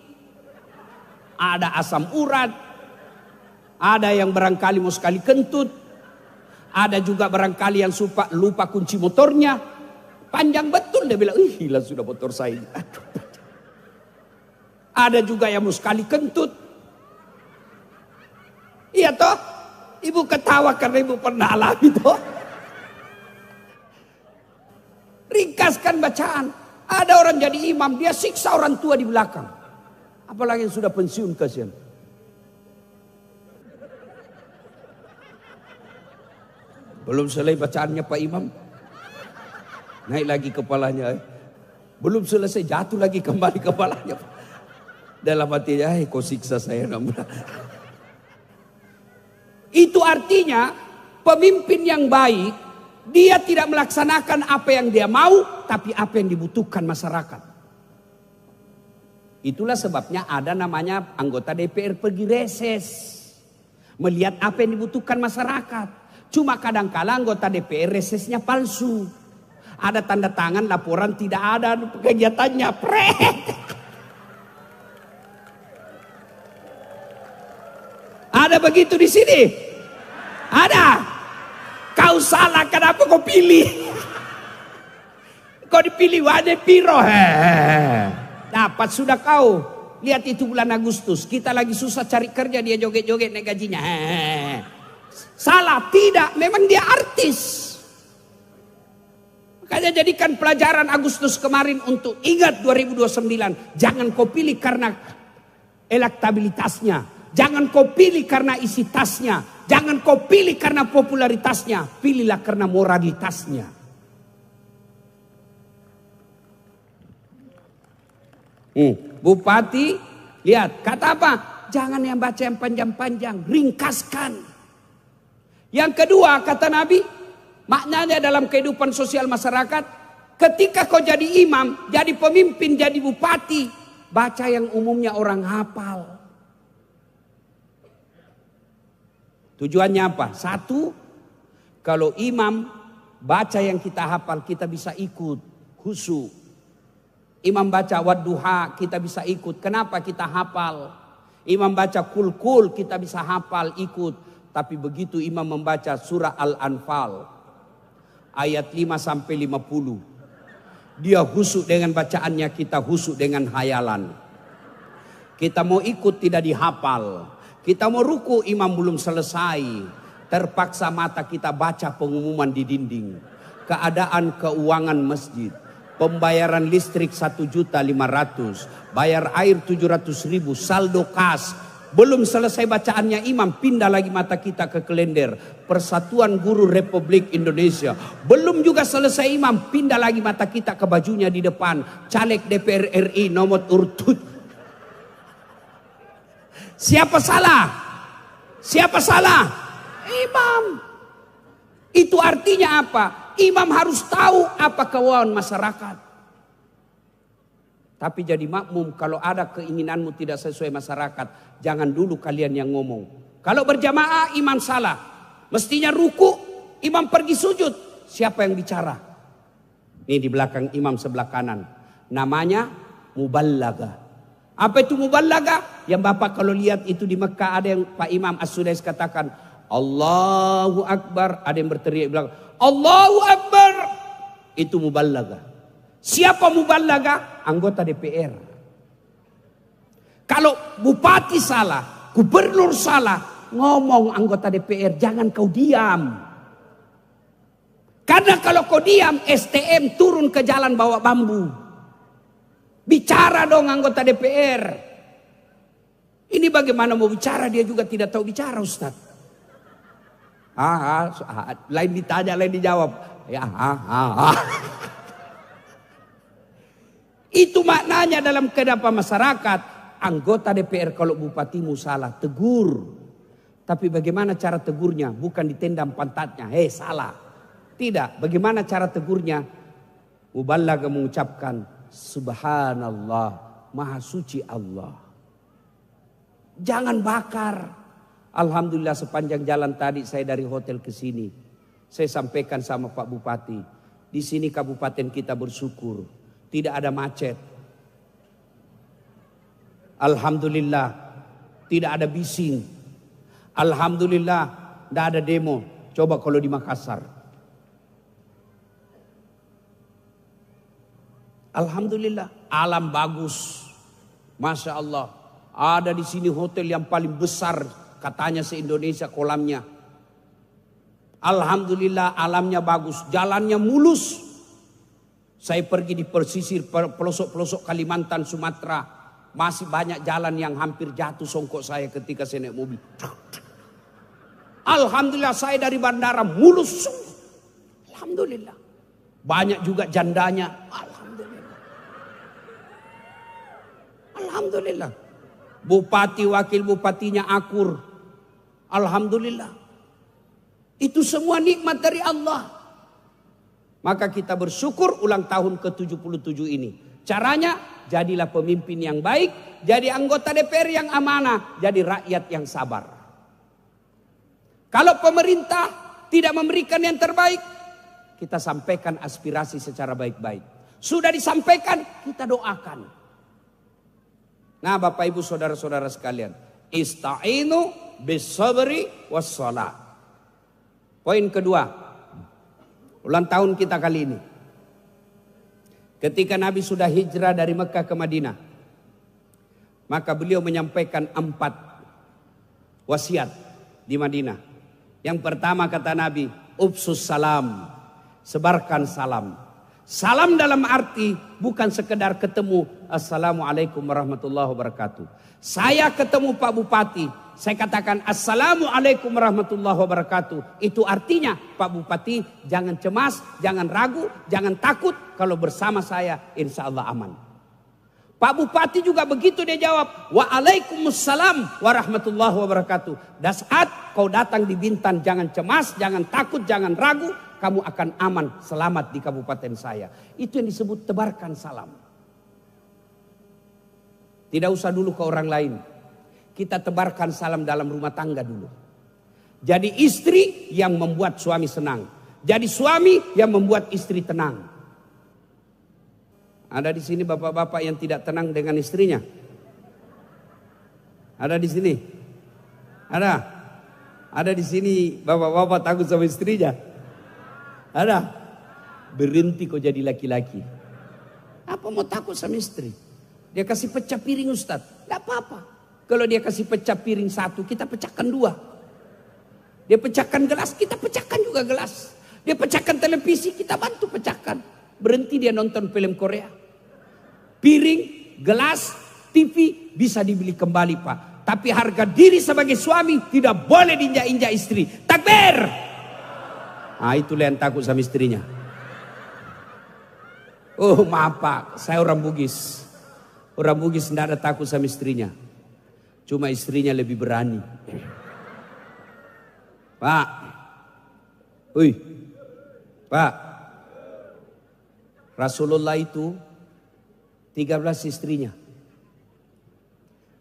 Ada asam urat. Ada yang barangkali mau sekali kentut. Ada juga barangkali yang lupa kunci motornya. Panjang betul dia bilang, hilang sudah motor saya. Aduh. Ada juga yang mau sekali kentut. Iya toh? Ibu ketawa karena ibu pernah alami toh. Ringkaskan bacaan. Ada orang jadi imam, dia siksa orang tua di belakang. Apalagi yang sudah pensiun kasihan. Belum selesai bacaannya Pak Imam. Naik lagi kepalanya. Belum selesai jatuh lagi kembali kepalanya. Dalam hatinya, kau siksa saya. Itu artinya pemimpin yang baik, dia tidak melaksanakan apa yang dia mau, tapi apa yang dibutuhkan masyarakat. Itulah sebabnya ada namanya anggota DPR pergi reses. Melihat apa yang dibutuhkan masyarakat. Cuma kadang-kala anggota DPR resesnya palsu. Ada tanda tangan laporan tidak ada kegiatannya. Ada begitu di sini? Ada. Kau salah, kenapa kau pilih? Kau dipilih wane piro. Dapat sudah kau. Lihat itu bulan Agustus. Kita lagi susah cari kerja, dia joget-joget naik gajinya. Salah, tidak. Memang dia artis. Makanya jadikan pelajaran Agustus kemarin untuk ingat 2029. Jangan kau pilih karena elektabilitasnya. Jangan kau pilih karena isi tasnya. Jangan kau pilih karena popularitasnya. Pilihlah karena moralitasnya. Bupati, lihat, kata apa? Jangan yang baca yang panjang-panjang, ringkaskan. Yang kedua, kata Nabi, maknanya dalam kehidupan sosial masyarakat, ketika kau jadi imam, jadi pemimpin, jadi bupati, baca yang umumnya orang hafal. Tujuannya apa? Satu, kalau imam baca yang kita hafal, kita bisa ikut khusyuk. Imam baca wadduha, kita bisa ikut. Kenapa kita hafal? Imam baca kul-kul, kita bisa hafal, ikut. Tapi begitu imam membaca surah Al-Anfal ayat 5 sampai 50. Dia husuk dengan bacaannya, kita husuk dengan hayalan. Kita mau ikut tidak dihafal. Kita mau ruku, imam belum selesai. Terpaksa mata kita baca pengumuman di dinding. Keadaan keuangan masjid. Pembayaran listrik 1.500.000. Bayar air 700.000. Saldo kas. Belum selesai bacaannya imam, pindah lagi mata kita ke kalender. Persatuan Guru Republik Indonesia. Belum juga selesai imam, pindah lagi mata kita ke bajunya di depan. Caleg DPR RI nomor urut 7. Siapa salah? Siapa salah? Imam. Itu artinya apa? Imam harus tahu apa kewajiban masyarakat. Tapi jadi makmum, kalau ada keinginanmu tidak sesuai masyarakat, jangan dulu kalian yang ngomong. Kalau berjamaah imam salah, mestinya ruku, imam pergi sujud. Siapa yang bicara? Ini di belakang imam sebelah kanan. Namanya muballaghah. Apa itu muballaghah? Yang Bapak kalau lihat itu di Mekah ada yang Pak Imam As-Sudais katakan Allahu Akbar, ada yang berteriak bilang Allahu Akbar. Itu muballaghah. Siapa muballaghah? Anggota DPR. Kalau bupati salah, gubernur salah, ngomong anggota DPR, jangan kau diam. Karena kalau kau diam, STM turun ke jalan bawa bambu. Bicara dong anggota DPR. Ini bagaimana mau bicara, dia juga tidak tahu bicara, Ustaz. Lain ditanya, lain dijawab. Ya, Itu maknanya dalam kehidupan masyarakat. Anggota DPR kalau bupatimu salah, tegur. Tapi bagaimana cara tegurnya? Bukan ditendang pantatnya. Hei salah. Tidak. Bagaimana cara tegurnya? Muballaghah mengucapkan Subhanallah, Maha Suci Allah. Jangan bakar. Alhamdulillah sepanjang jalan tadi saya dari hotel ke sini, saya sampaikan sama Pak Bupati, di sini kabupaten kita bersyukur, tidak ada macet. Alhamdulillah, tidak ada bising. Alhamdulillah, tidak ada demo. Coba kalau di Makassar. Alhamdulillah, alam bagus, masya Allah. Ada di sini hotel yang paling besar, katanya se-Indonesia kolamnya. Alhamdulillah, alamnya bagus, jalannya mulus. Saya pergi di pesisir pelosok-pelosok Kalimantan, Sumatera, masih banyak jalan yang hampir jatuh songkok saya ketika saya naik mobil. Alhamdulillah, saya dari bandara mulus. Alhamdulillah, banyak juga jandanya. Alhamdulillah. Bupati, wakil bupatinya akur. Alhamdulillah. Itu semua nikmat dari Allah. Maka kita bersyukur ulang tahun ke-77 ini. Caranya, jadilah pemimpin yang baik. Jadi anggota DPR yang amanah. Jadi rakyat yang sabar. Kalau pemerintah tidak memberikan yang terbaik, kita sampaikan aspirasi secara baik-baik. Sudah disampaikan, kita doakan. Nah Bapak Ibu Saudara-saudara sekalian, ista'inu bis-sabri was-shalah. Poin kedua, ulang tahun kita kali ini. Ketika Nabi sudah hijrah dari Mekah ke Madinah, maka beliau menyampaikan 4 wasiat di Madinah. Yang pertama kata Nabi, ubsus salam, sebarkan salam. Salam dalam arti bukan sekedar ketemu, Assalamualaikum warahmatullahi wabarakatuh. Saya ketemu Pak Bupati, saya katakan Assalamualaikum warahmatullahi wabarakatuh. Itu artinya Pak Bupati jangan cemas, jangan ragu, jangan takut. Kalau bersama saya insya Allah aman. Pak Bupati juga begitu dia jawab, Waalaikumsalam warahmatullahi wabarakatuh. Dan saat kau datang di Bintan jangan cemas, jangan takut, jangan ragu. Kamu akan aman, selamat di kabupaten saya. Itu yang disebut tebarkan salam. Tidak usah dulu ke orang lain. Kita tebarkan salam dalam rumah tangga dulu. Jadi istri yang membuat suami senang. Jadi suami yang membuat istri tenang. Ada di sini bapak-bapak yang tidak tenang dengan istrinya? Ada di sini? Ada? Ada di sini bapak-bapak takut sama istrinya? Ada? Berhenti kau jadi laki-laki. Kenapa mau takut sama istri? Dia kasih pecah piring Ustaz. Tidak apa-apa. Kalau dia kasih pecah piring satu, kita pecahkan dua. Dia pecahkan gelas, kita pecahkan juga gelas. Dia pecahkan televisi, kita bantu pecahkan. Berhenti dia nonton film Korea. Piring, gelas, TV bisa dibeli kembali Pak. Tapi harga diri sebagai suami tidak boleh diinjak-injak istri. Takbir! Nah itulah yang takut sama istrinya. Oh maaf Pak, saya orang Bugis. Orang Bugis tidak ada takut sama istrinya. Cuma istrinya lebih berani. Pak. Pak. Rasulullah itu 13 istrinya.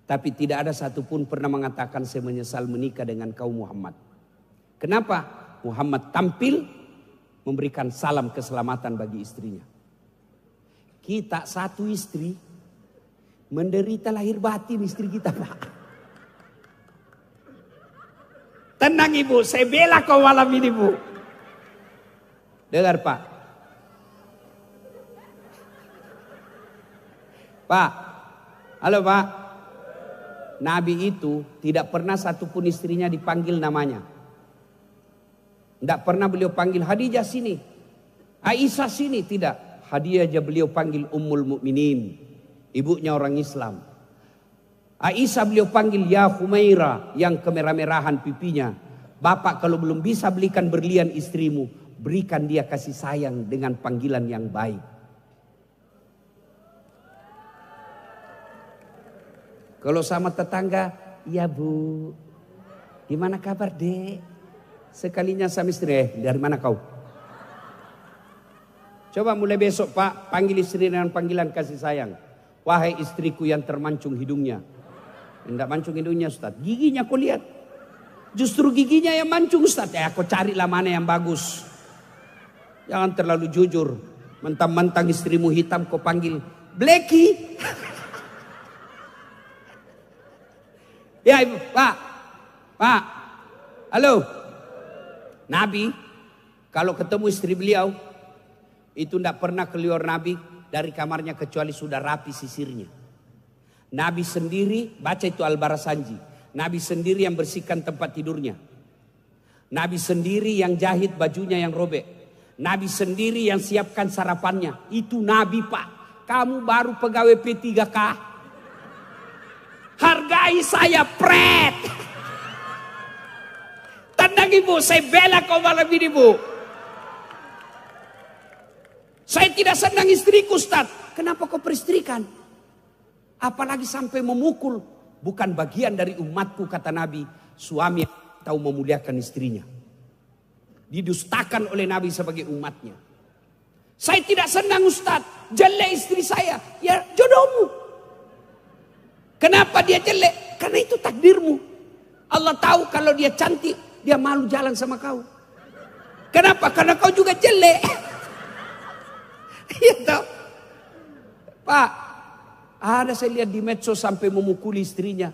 Tapi tidak ada satupun pernah mengatakan saya menyesal menikah dengan kau Muhammad. Kenapa? Muhammad tampil memberikan salam keselamatan bagi istrinya. Kita satu istri menderita lahir batin istri kita Pak. Tenang Ibu, saya bela kau malam ini Bu. Dengar Pak. Pak, halo Pak. Nabi itu tidak pernah satupun istrinya dipanggil namanya. Tidak pernah beliau panggil Khadijah sini, Aisyah sini, tidak. Khadijah aja beliau panggil Ummul Mukminin, ibunya orang Islam. Aisyah beliau panggil ya Humaira, yang kemerah-merahan pipinya. Bapak kalau belum bisa belikan berlian istrimu, berikan dia kasih sayang dengan panggilan yang baik. Kalau sama tetangga, ya Bu, gimana kabar Dek? Sekalinya sama istri, dari mana kau? Coba mulai besok Pak, panggil istri dengan panggilan kasih sayang. Wahai istriku yang termancung hidungnya. Tidak mancung hidungnya Ustaz, giginya kau lihat. Justru giginya yang mancung Ustaz. Ya kau carilah mana yang bagus. Jangan terlalu jujur. Mentang-mentang istrimu hitam kau panggil Blacky. Ya Ibu, Pak, halo. Nabi, kalau ketemu istri beliau, itu tidak pernah keluar Nabi dari kamarnya kecuali sudah rapi sisirnya. Nabi sendiri, baca itu Al-Barasanji. Nabi sendiri yang bersihkan tempat tidurnya. Nabi sendiri yang jahit bajunya yang robek. Nabi sendiri yang siapkan sarapannya. Itu Nabi Pak. Kamu baru pegawai P3K. Hargai saya pret. Tenang Ibu, saya bela kau malam ini Bu. Saya tidak senang istriku Ustaz. Kenapa kau peristrikan? Apalagi sampai memukul. Bukan bagian dari umatku kata Nabi. Suami yang tahu memuliakan istrinya. Didustakan oleh Nabi sebagai umatnya. Saya tidak senang Ustaz. Jelek istri saya. Ya jodohmu. Kenapa dia jelek? Karena itu takdirmu. Allah tahu kalau dia cantik, dia malu jalan sama kau. Kenapa? Karena kau juga jelek. Iya tahu. Pak, ada saya lihat di medsos sampai memukuli istrinya.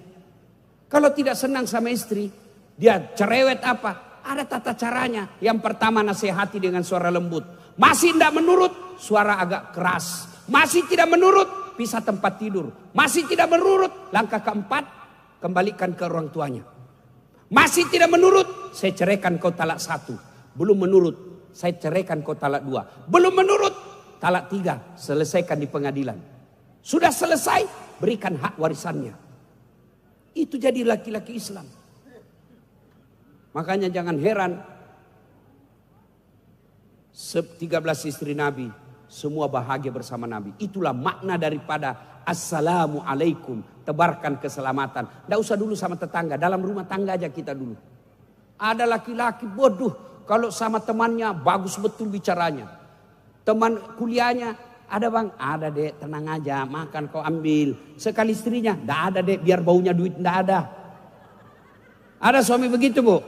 Kalau tidak senang sama istri, dia cerewet apa? Ada tata caranya. Yang pertama nasihati dengan suara lembut. Masih tidak menurut, suara agak keras. Masih tidak menurut, pisah tempat tidur. Masih tidak menurut, langkah keempat, kembalikan ke orang tuanya. Masih tidak menurut, saya ceraikan kau talak 1. Belum menurut, saya ceraikan kau talak 2. Belum menurut, talak 3, selesaikan di pengadilan. Sudah selesai, berikan hak warisannya. Itu jadi laki-laki Islam. Makanya jangan heran, 13 istri Nabi, semua bahagia bersama Nabi. Itulah makna daripada Assalamualaikum. Tebarkan keselamatan. Tidak usah dulu sama tetangga. Dalam rumah tangga aja kita dulu. Ada laki-laki bodoh. Kalau sama temannya bagus betul bicaranya. Teman kuliahnya. Ada bang? Ada dek, tenang aja. Makan kau ambil. Sekali istrinya. Tidak ada dek, biar baunya duit. Tidak ada. Ada suami begitu Bu?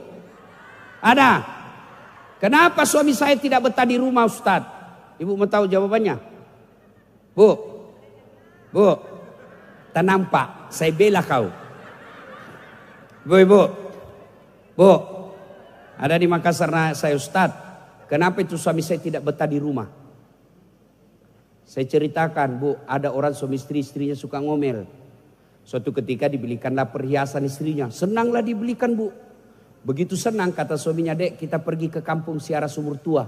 Ada. Kenapa suami saya tidak betah di rumah Ustadz? Ibu mau tahu jawabannya? Bu, tenang Pak, saya bela kau. Bu, ada di Makassar saya Ustadz. Kenapa itu suami saya tidak betah di rumah? Saya ceritakan, Bu, ada orang suami istri, istrinya suka ngomel. Suatu ketika dibelikanlah perhiasan istrinya. Senanglah dibelikan, Bu. Begitu senang kata suaminya, Dek, kita pergi ke kampung ziarah sumur tua.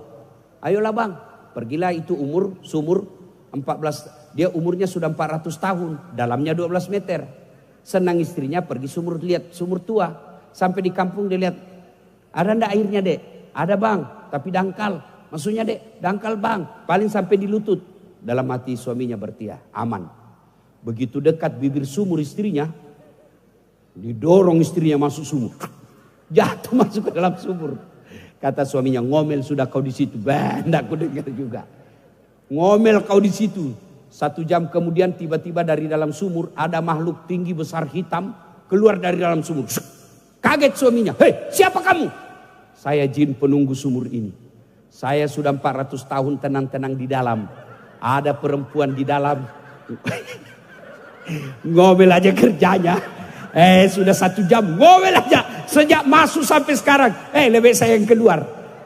Ayolah bang, pergilah itu sumur 14. Dia umurnya sudah 400 tahun, dalamnya 12 meter. Senang istrinya pergi lihat sumur tua. Sampai di kampung dia lihat, ada ndak airnya, Dek? Ada bang, tapi dangkal. Maksudnya, Dek, dangkal bang, paling sampai di lutut. Dalam hati suaminya bertia, aman. Begitu dekat bibir sumur istrinya, didorong istrinya masuk sumur. Jatuh masuk ke dalam sumur. Kata suaminya, ngomel sudah kau di situ. Ndak aku dengar juga. Ngomel kau di situ. 1 jam kemudian tiba-tiba dari dalam sumur ada makhluk tinggi besar hitam keluar dari dalam sumur. Kaget suaminya. Hei, siapa kamu? Saya jin penunggu sumur ini. Saya sudah 400 tahun tenang-tenang di dalam. Ada perempuan di dalam. Ngomel aja kerjanya. Sudah 1 jam ngomel aja. Sejak masuk sampai sekarang. Lebih saya yang keluar.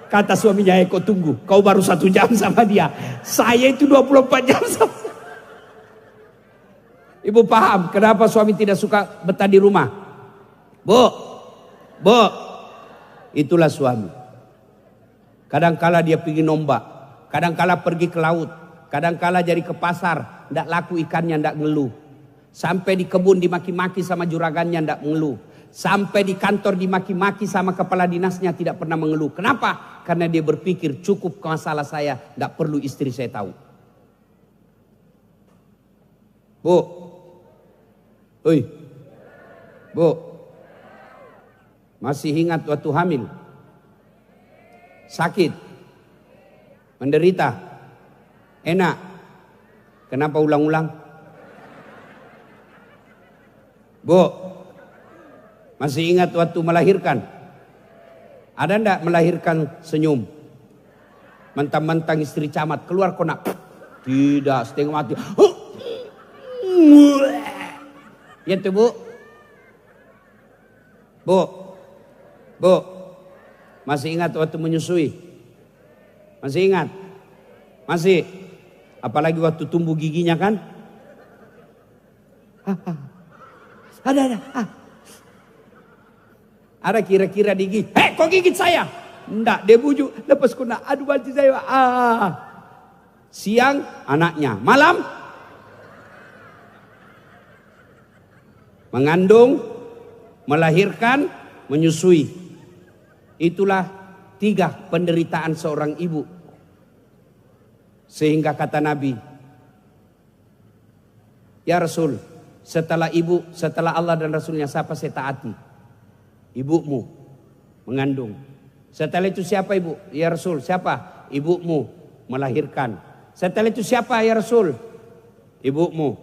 Kata suaminya, kau tunggu. Kau baru 1 jam sama dia. Saya itu 24 jam sama. Ibu paham kenapa suami tidak suka betah di rumah? Bu. Itulah suami. Kadangkala dia pergi nombak. Kadangkala pergi ke laut. Kadangkala jadi ke pasar. Ndak laku ikannya, ndak ngeluh. Sampai di kebun dimaki-maki sama juragannya, ndak mengeluh. Sampai di kantor dimaki-maki sama kepala dinasnya, tidak pernah mengeluh. Kenapa? Karena dia berpikir cukup masalah saya, ndak perlu istri saya tahu. Bu. Bu. Masih ingat waktu hamil? Sakit? Menderita? Enak? Kenapa ulang-ulang? Bu, masih ingat waktu melahirkan? Ada ndak melahirkan senyum? Mentang-mentang istri camat keluar konak. Tidak, setengah mati. Ya tuh bu. Bu, masih ingat waktu menyusui? Masih ingat? Masih? Apalagi waktu tumbuh giginya kan? Ada kira-kira digigit. Kok gigit saya? Enggak, dia bujuk. Lepas kena, aduh banci saya. Siang anaknya, malam mengandung, melahirkan, menyusui. Itulah 3 penderitaan seorang ibu. Sehingga kata Nabi, ya Rasul, setelah ibu, setelah Allah dan Rasulnya, siapa saya taati? Ibumu mengandung. Setelah itu siapa ibu? Ya Rasul, siapa? Ibumu melahirkan. Setelah itu siapa ya Rasul? Ibumu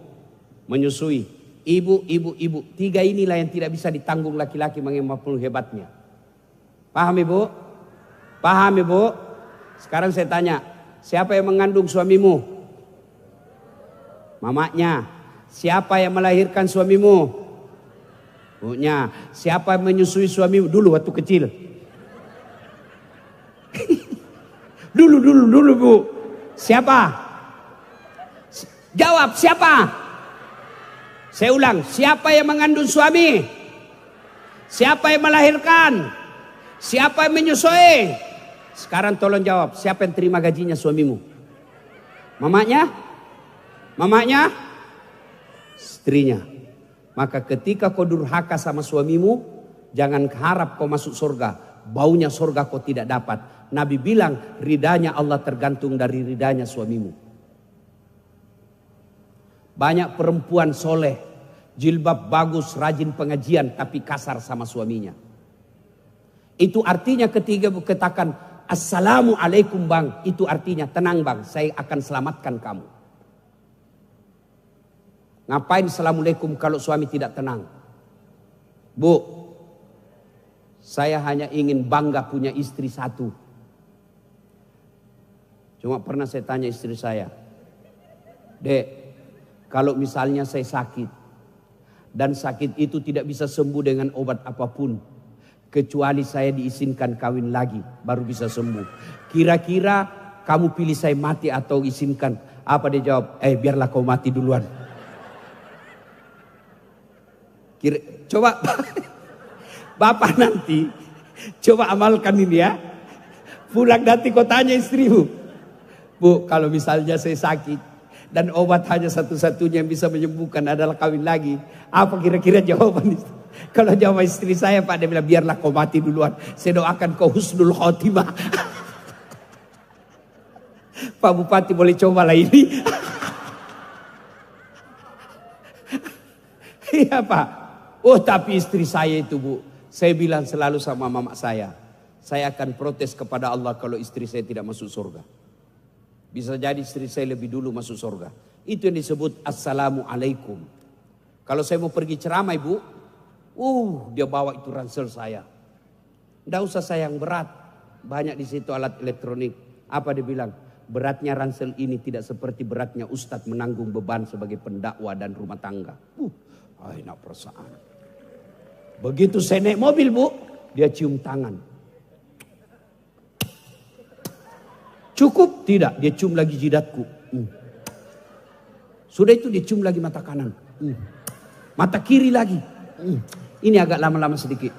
menyusui. Ibu. 3 inilah yang tidak bisa ditanggung laki-laki mengenai hebatnya. Paham ibu? Paham ibu? Sekarang saya tanya, siapa yang mengandung suamimu? Mamanya. Siapa yang melahirkan suamimu? Ibunya. Siapa yang menyusui suamimu dulu waktu kecil? dulu bu. Siapa? Jawab, siapa? Saya ulang, siapa yang mengandung suami? Siapa yang melahirkan? Siapa yang menyusui? Sekarang tolong jawab, siapa yang terima gajinya suamimu? Mamanya? Mamanya? Istrinya. Maka ketika kau durhaka sama suamimu, jangan harap kau masuk surga. Baunya surga kau tidak dapat. Nabi bilang ridanya Allah tergantung dari ridanya suamimu. Banyak perempuan soleh, jilbab bagus, rajin pengajian, tapi kasar sama suaminya. Itu artinya ketika katakan assalamualaikum bang, itu artinya tenang bang, saya akan selamatkan kamu. Ngapain assalamualaikum kalau suami tidak tenang? Bu, saya hanya ingin bangga punya istri 1. Cuma pernah saya tanya istri saya, Dek, kalau misalnya saya sakit, dan sakit itu tidak bisa sembuh dengan obat apapun, kecuali saya diizinkan kawin lagi, baru bisa sembuh. Kira-kira kamu pilih saya mati atau izinkan, Apa dia jawab? Biarlah kau mati duluan. Coba Bapak nanti coba amalkan ini ya. Pulang nanti kau tanya istrimu, Bu, kalau misalnya saya sakit dan obat hanya satu-satunya yang bisa menyembuhkan adalah kawin lagi, apa kira-kira jawaban istri? Kalau jawab istri saya, Pak, dia bilang biarlah kau mati duluan, saya doakan kau husnul khotimah. Pak Bupati boleh cobalah ini. Iya Pak. Oh tapi istri saya itu Bu, saya bilang selalu sama mama saya akan protes kepada Allah kalau istri saya tidak masuk surga. Bisa jadi istri saya lebih dulu masuk surga. Itu yang disebut assalamualaikum. Kalau saya mau pergi ceramah Ibu, dia bawa itu ransel saya. Tidak usah saya yang berat, banyak di situ alat elektronik. Apa dia bilang? Beratnya ransel ini tidak seperti beratnya ustadz menanggung beban sebagai pendakwa dan rumah tangga. Enak perasaan. Begitu saya naik mobil Bu, dia cium tangan. Cukup? Tidak, dia cium lagi jidatku. Sudah itu dia cium lagi mata kanan. Mata kiri lagi. Ini agak lama-lama sedikit.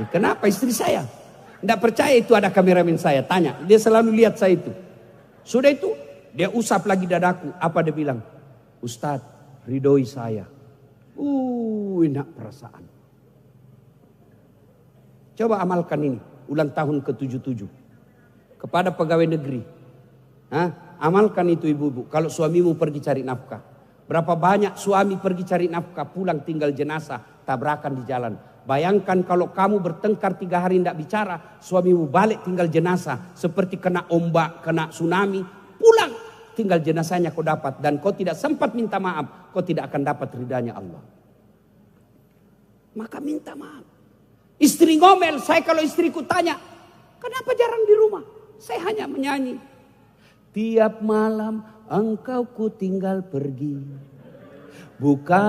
Kenapa istri saya? Tidak percaya itu ada kameramen saya. Tanya, dia selalu lihat saya itu. Sudah itu, dia usap lagi dadaku. Apa dia bilang? Ustadz, ridhoi saya. Enak perasaan. Coba amalkan ini, ulang tahun ke-77. Kepada pegawai negeri. Amalkan itu ibu-ibu. Kalau suamimu pergi cari nafkah. Berapa banyak suami pergi cari nafkah, pulang tinggal jenazah, tabrakan di jalan. Bayangkan kalau kamu bertengkar 3 hari tidak bicara, suamimu balik tinggal jenazah. Seperti kena ombak, kena tsunami, pulang tinggal jenazahnya kau dapat. Dan kau tidak sempat minta maaf, kau tidak akan dapat ridhanya Allah. Maka minta maaf. Istri ngomel, saya kalau istriku tanya, kenapa jarang di rumah? Saya hanya menyanyi. Tiap malam engkau ku tinggal pergi. Bukannya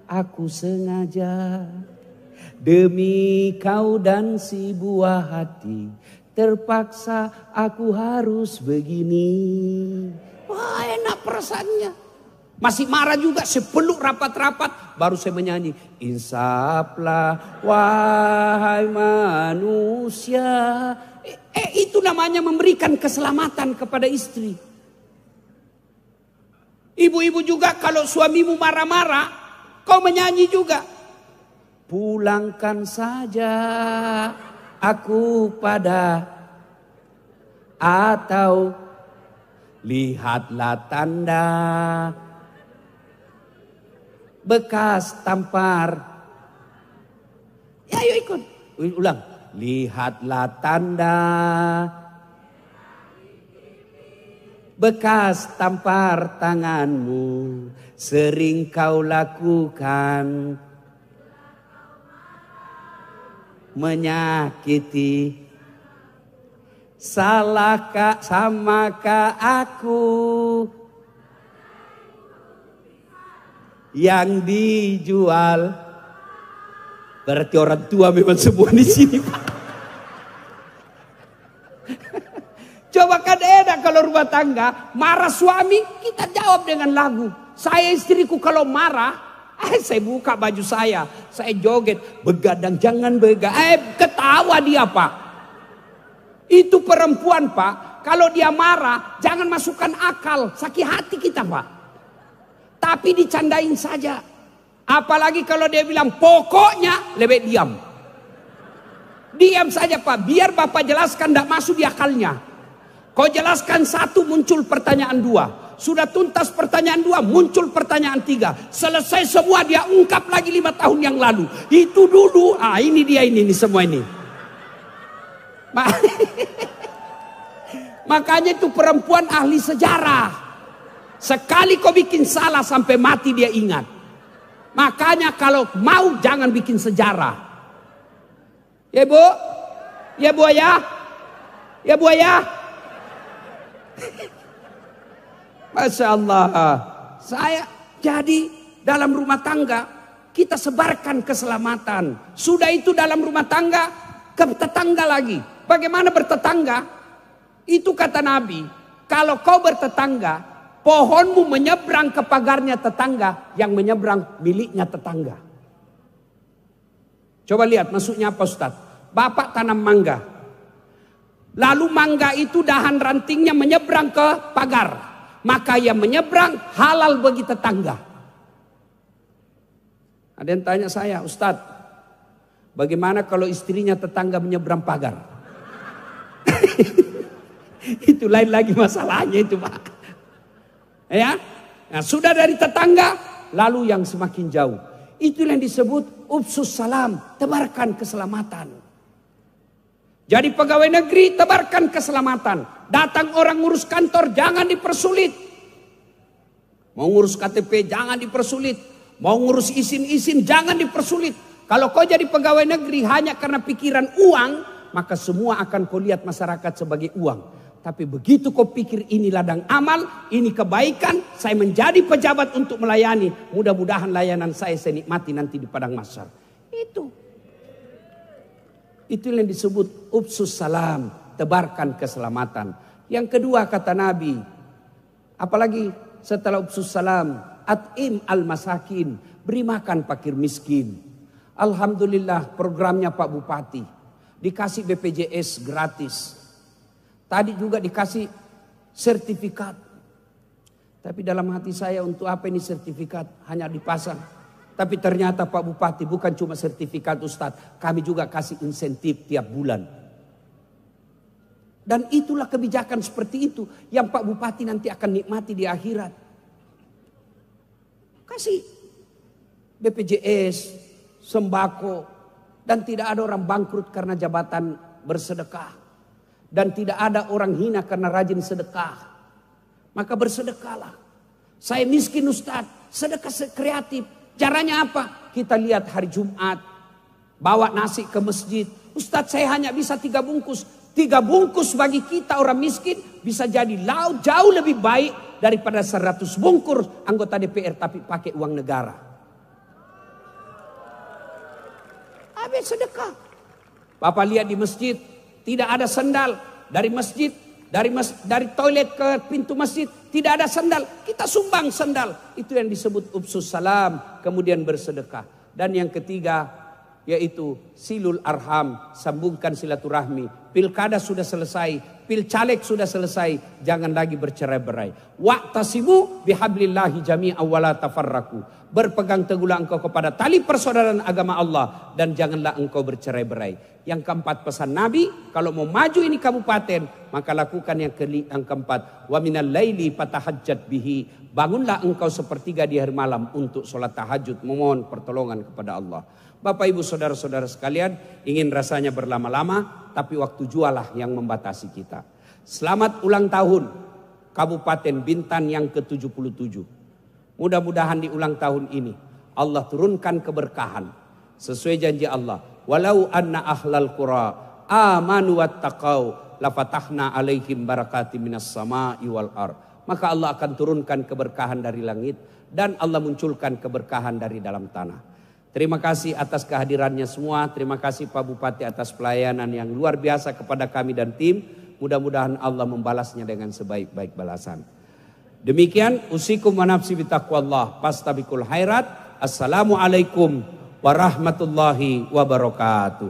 aku sengaja. Demi kau dan si buah hati, terpaksa aku harus begini. Wah enak perasaannya. Masih marah juga, sepeluk rapat-rapat. Baru saya menyanyi. Insaflah wahai manusia. Itu namanya memberikan keselamatan kepada istri. Ibu-ibu juga kalau suamimu marah-marah, kau menyanyi juga. Pulangkan saja aku pada, atau lihatlah tanda bekas tampar. Ya ayo ikut. Ulang. Lihatlah tanda bekas tampar tanganmu sering kau lakukan, menyakiti. Salahkah samakah aku yang dijual? Berarti orang tua memang semua di sini. Coba kan enak kalau rumah tangga marah suami, kita jawab dengan lagu. Saya istriku kalau marah, saya buka baju saya joget, begadang jangan ketawa dia Pak. Itu perempuan Pak, kalau dia marah jangan masukkan akal, sakit hati kita Pak. Tapi dicandain saja. Apalagi kalau dia bilang pokoknya, lebih diam. Diam saja Pak, biar Bapak jelaskan tidak masuk di akalnya. Kau jelaskan 1 muncul pertanyaan 2. Sudah tuntas pertanyaan 2 muncul pertanyaan 3. Selesai semua dia ungkap lagi 5 tahun yang lalu. Itu dulu, ini dia ini semua ini. Makanya itu perempuan ahli sejarah. Sekali kau bikin salah sampai mati dia ingat. Makanya kalau mau jangan bikin sejarah. Ya Bu? Ya Bu ya? Ya Bu ya? Masya Allah. Saya jadi dalam rumah tangga kita sebarkan keselamatan. Sudah itu dalam rumah tangga ke tetangga lagi. Bagaimana bertetangga? Itu kata Nabi. Kalau kau bertetangga, pohonmu menyeberang ke pagarnya tetangga, yang menyeberang miliknya tetangga. Coba lihat maksudnya apa Ustaz? Bapak tanam mangga. Lalu mangga itu dahan rantingnya menyeberang ke pagar. Maka yang menyeberang halal bagi tetangga. Ada yang tanya saya, Ustaz, bagaimana kalau istrinya tetangga menyeberang pagar? Itu lain lagi masalahnya itu Pak. Ya, nah, sudah dari tetangga, lalu yang semakin jauh. Itulah yang disebut ufsus salam, tebarkan keselamatan. Jadi pegawai negeri, tebarkan keselamatan. Datang orang ngurus kantor, jangan dipersulit. Mau ngurus KTP, jangan dipersulit. Mau ngurus izin-izin, jangan dipersulit. Kalau kau jadi pegawai negeri hanya karena pikiran uang, maka semua akan kau lihat masyarakat sebagai uang. Tapi begitu kau pikir ini ladang amal, ini kebaikan, saya menjadi pejabat untuk melayani. Mudah-mudahan layanan saya nikmati nanti di padang mahsyar. Itu yang disebut ufsus salam, tebarkan keselamatan. Yang kedua kata Nabi, apalagi setelah ufsus salam, at'im al-masakin, beri makan fakir miskin. Alhamdulillah programnya Pak Bupati, dikasih BPJS gratis. Tadi juga dikasih sertifikat. Tapi dalam hati saya, untuk apa ini sertifikat? Hanya dipasang. Tapi ternyata Pak Bupati bukan cuma sertifikat Ustadz. Kami juga kasih insentif tiap bulan. Dan itulah kebijakan seperti itu yang Pak Bupati nanti akan nikmati di akhirat. Kasih BPJS, sembako. Dan tidak ada orang bangkrut karena jabatan bersedekah. Dan tidak ada orang hina karena rajin sedekah. Maka bersedekahlah. Saya miskin Ustadz, sedekah kreatif. Caranya apa? Kita lihat hari Jumat, bawa nasi ke masjid. Ustadz, saya hanya bisa 3 bungkus. 3 bungkus bagi kita orang miskin bisa jadi jauh lebih baik daripada 100 bungkus anggota DPR tapi pakai uang negara. Habis sedekah. Bapak lihat di masjid, tidak ada sendal dari masjid, dari toilet ke pintu masjid, tidak ada sendal. Kita sumbang sendal. Itu yang disebut ufsus salam, kemudian bersedekah. Dan yang ketiga yaitu silul arham, sambungkan silaturahmi. Pilkada sudah selesai, pilcaleg sudah selesai, jangan lagi bercerai-berai. Wa'tasimu bihablillahi jami'an wa la tafarraqu. Berpegang teguhlah engkau kepada tali persaudaraan agama Allah dan janganlah engkau bercerai-berai. Yang keempat pesan Nabi, kalau mau maju ini kabupaten, maka lakukan yang keempat. Wa minal laili fatahajjat bihi. Bangunlah engkau sepertiga di hari malam untuk sholat tahajud, memohon pertolongan kepada Allah. Bapak ibu saudara-saudara sekalian, ingin rasanya berlama-lama, tapi waktu jualah yang membatasi kita. Selamat ulang tahun Kabupaten Bintan yang ke-77. Mudah-mudahan di ulang tahun ini Allah turunkan keberkahan sesuai janji Allah. Walau anna ahlal qura amanu wattaqau lafatahna alaihim barakatim minas sama'i wal ard. Maka Allah akan turunkan keberkahan dari langit dan Allah munculkan keberkahan dari dalam tanah. Terima kasih atas kehadirannya semua. Terima kasih Pak Bupati atas pelayanan yang luar biasa kepada kami dan tim. Mudah-mudahan Allah membalasnya dengan sebaik-baik balasan. Demikian usikum wa nafsi bitaqwallah fastabiqul khairat. Assalamualaikum warahmatullahi wabarakatuh.